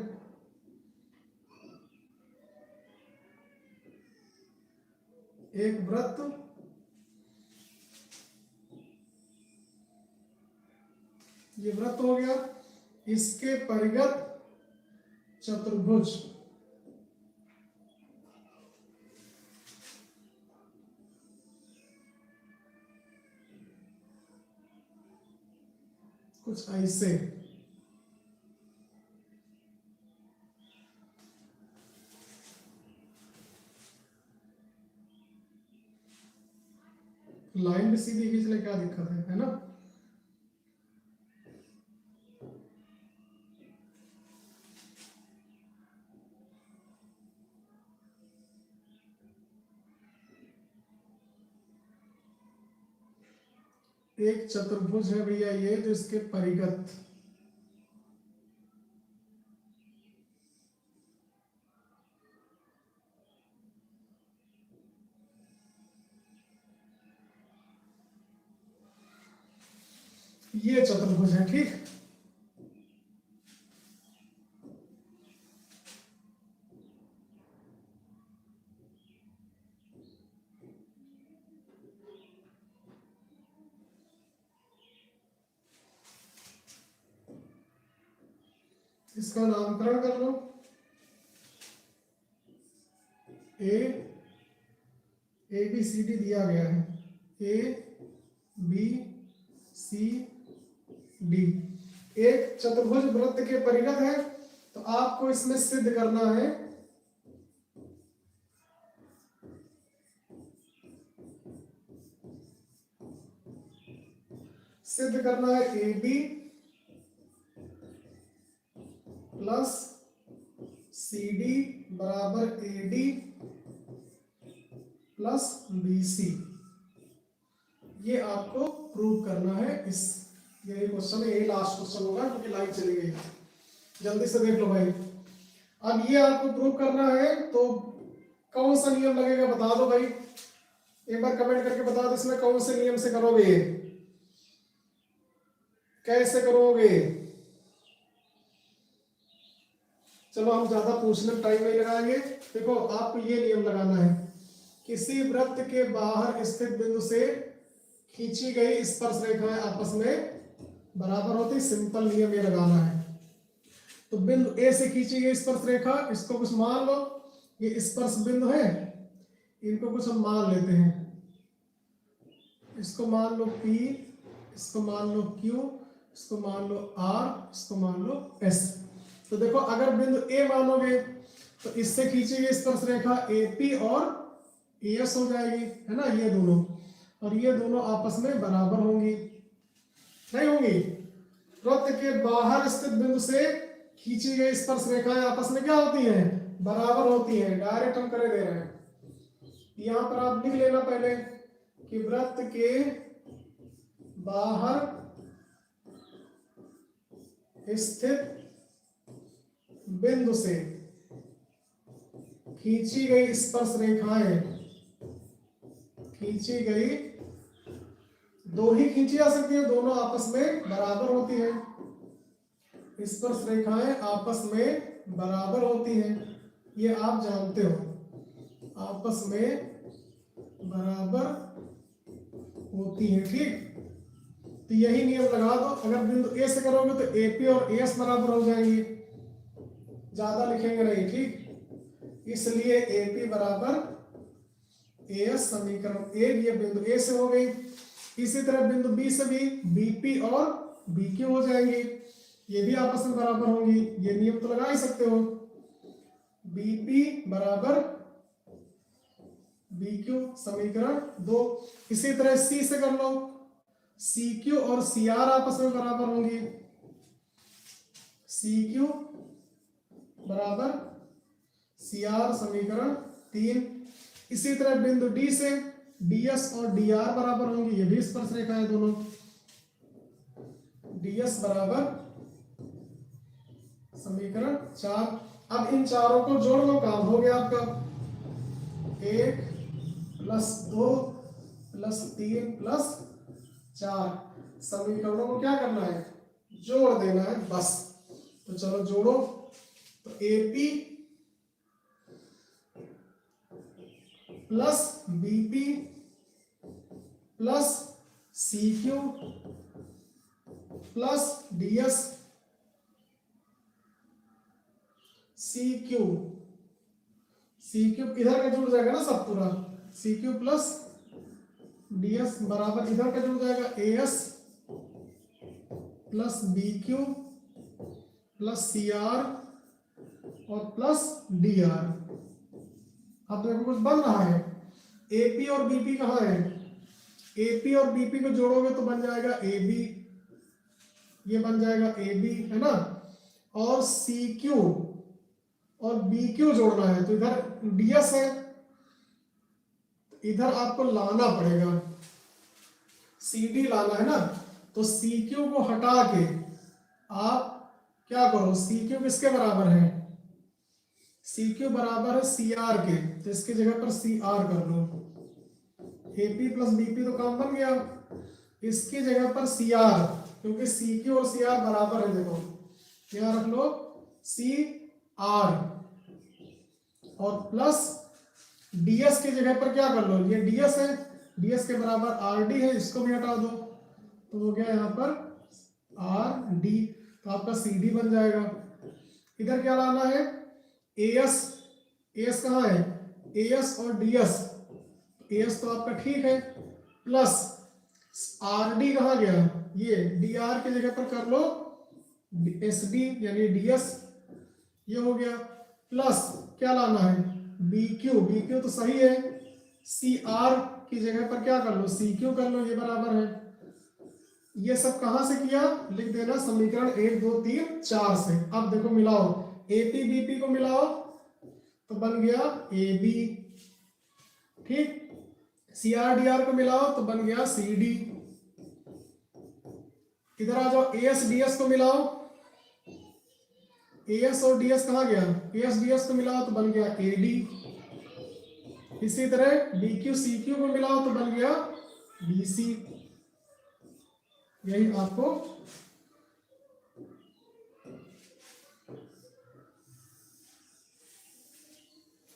एक वृत्त ये वृत्त हो गया, इसके परिगत चतुर्भुज, कुछ ऐसे। लाइन भी सीधी खींच ले, क्या दिक्कत है ना। एक चतुर्भुज है भैया ये, जो इसके परिगत ये चतुर्भुज है, ठीक। इसका नामकरण कर लो, ABCD दिया गया है, ABCD एक चतुर्भुज वृत्त के परिगत है। तो आपको इसमें सिद्ध करना है AB प्लस CD बराबर AD प्लस BC। ये आपको प्रूव करना है। इस ये क्वेश्चन है, ये लास्ट क्वेश्चन होगा क्योंकि लाइट चली गई। जल्दी से देख लो भाई। अब ये आपको प्रूव करना है, तो कौन सा नियम लगेगा बता दो भाई, एक बार कमेंट करके बता दो इसमें कौन से नियम से करोगे, कैसे करोगे। चलो हम ज्यादा पूछने में टाइम नहीं लगाएंगे। देखो आपको ये नियम लगाना है, किसी वृत्त के बाहर स्थित बिंदु से खींची गई स्पर्श रेखाएं आपस में बराबर होती, सिंपल नियम ये लगाना है। तो बिंदु A से खींची गई स्पर्श रेखा, इसको कुछ मान लो, ये स्पर्श बिंदु है, इनको कुछ हम मान लेते हैं, इसको मान लो P, इसको मान लो Q, इसको मान लो R, इसको मान लो S। तो देखो अगर बिंदु A मानोगे तो इससे खींची गई स्पर्श रेखा AP और AS हो जाएगी, है ना, ये दोनों, और ये दोनों आपस में बराबर होंगी, नहीं होंगी। वृत्त के बाहर स्थित बिंदु से खींची गई स्पर्श रेखाएं आपस में क्या होती हैं, बराबर होती हैं। डायरेक्ट हम करे दे रहे हैं। यहां पर आप लिख लेना पहले कि वृत्त के बाहर स्थित बिंदु से खींची गई स्पर्श रेखाएं खींची गई, दो ही खींची जा सकती है, दोनों आपस में बराबर होती है। स्पर्श रेखाएं आपस में बराबर होती हैं, ये आप जानते हो, आपस में बराबर होती है। ठीक, तो यही नियम लगा दो। अगर बिंदु ए से करोगे तो एपी और एस बराबर हो जाएंगे, ज्यादा लिखेंगे नहीं। ठीक, इसलिए एपी बराबर एस, समीकरण एक ये बिंदु ए से हो गई। इसी तरह बिंदु बी से भी बीपी और बीक्यू हो जाएंगे, ये भी आपस में बराबर होंगी। ये नियम तो लगा ही सकते हो, बीपी बराबर बीक्यू, समीकरण दो। इसी तरह सी से कर लो, सी क्यू और सी आर आपस में बराबर होंगे, सी क्यू बराबर सी आर, समीकरण तीन। इसी तरह बिंदु डी से डीएस और डीआर बराबर होंगे, ये भी स्पर्श रेखा है दोनों, डीएस बराबर समीकरण चार। अब इन चारों को जोड़ लो, काम हो गया आपका। 1 + 2 + 3 + 4, समीकरणों को क्या करना है, जोड़ देना है बस। तो चलो जोड़ो, तो AP plus BP plus CQ plus DS, CQ CQ इधर का जुड़ जाएगा ना सब पूरा, सीक्यू प्लस डीएस बराबर इधर का जुड़ जाएगा as plus BQ plus CR और प्लस डीआर। अब देखो कुछ बन रहा है, एपी और बीपी कहाँ है, एपी और बीपी को जोड़ोगे तो बन जाएगा एबी, ये बन जाएगा एबी है ना। और सीक्यू और बीक्यू जोड़ना है, तो इधर डीएस है, इधर आपको लाना पड़ेगा, सीडी लाना है ना। तो सीक्यू को हटा के आप क्या करो, सीक्यू किसके बराबर है, सीक्यू बराबर है सीआर के, तो इसकी जगह पर सीआर कर लो। एपी प्लस बीपी तो काम बन गया, इसकी जगह पर सीआर, क्योंकि सीक्यू और सीआर बराबर है, देखो यहाँ रख लो सीआर, और प्लस डीएस की जगह पर क्या कर लो, ये डीएस है, डीएस के बराबर आरडी है, इसको भी हटा दो, तो हो गया यहाँ पर आर डी, तो आपका सी डी बन जाएगा। इधर क्या लाना है, एएस, एएस कहाँ है, एएस और डीएस, एएस तो आपका ठीक है, प्लस आर डी कहाँ गया, ये डी आर की जगह पर कर लो एस डी यानी डीएस, ये हो गया। प्लस क्या लाना है, बी क्यू, बी क्यू तो सही है, सी आर की जगह पर क्या कर लो, सी क्यू कर लो, ये बराबर है। ये सब कहां से किया, लिख देना समीकरण 1 2 3 4 से। अब देखो मिलाओ, एपी बीपी को मिलाओ तो बन गया ए बी, ठीक, सी आर डी आर को मिलाओ तो बन गया सी डी। इधर आ जाओ, एएस डीएस को मिलाओ, एएस और डीएस कहाँ गया, एएस डीएस को मिलाओ तो बन गया ए डी। इसी तरह बीक्यू सीक्यू को मिलाओ तो बन गया बीसी। यही आपको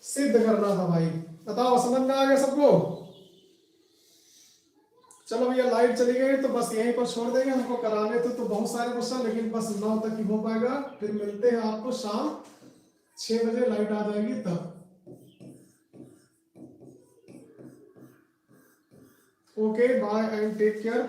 सिद्ध करना था भाई। बताओ समझ में आ गया सबको। चलो भैया लाइट चली गई तो बस यहीं पर छोड़ देंगे, हमको कराने तो बहुत सारे क्वेश्चन, लेकिन बस 9 तक ही हो पाएगा। फिर मिलते हैं आपको शाम 6 बजे, लाइट आ जाएगी तब। Okay bye and take care.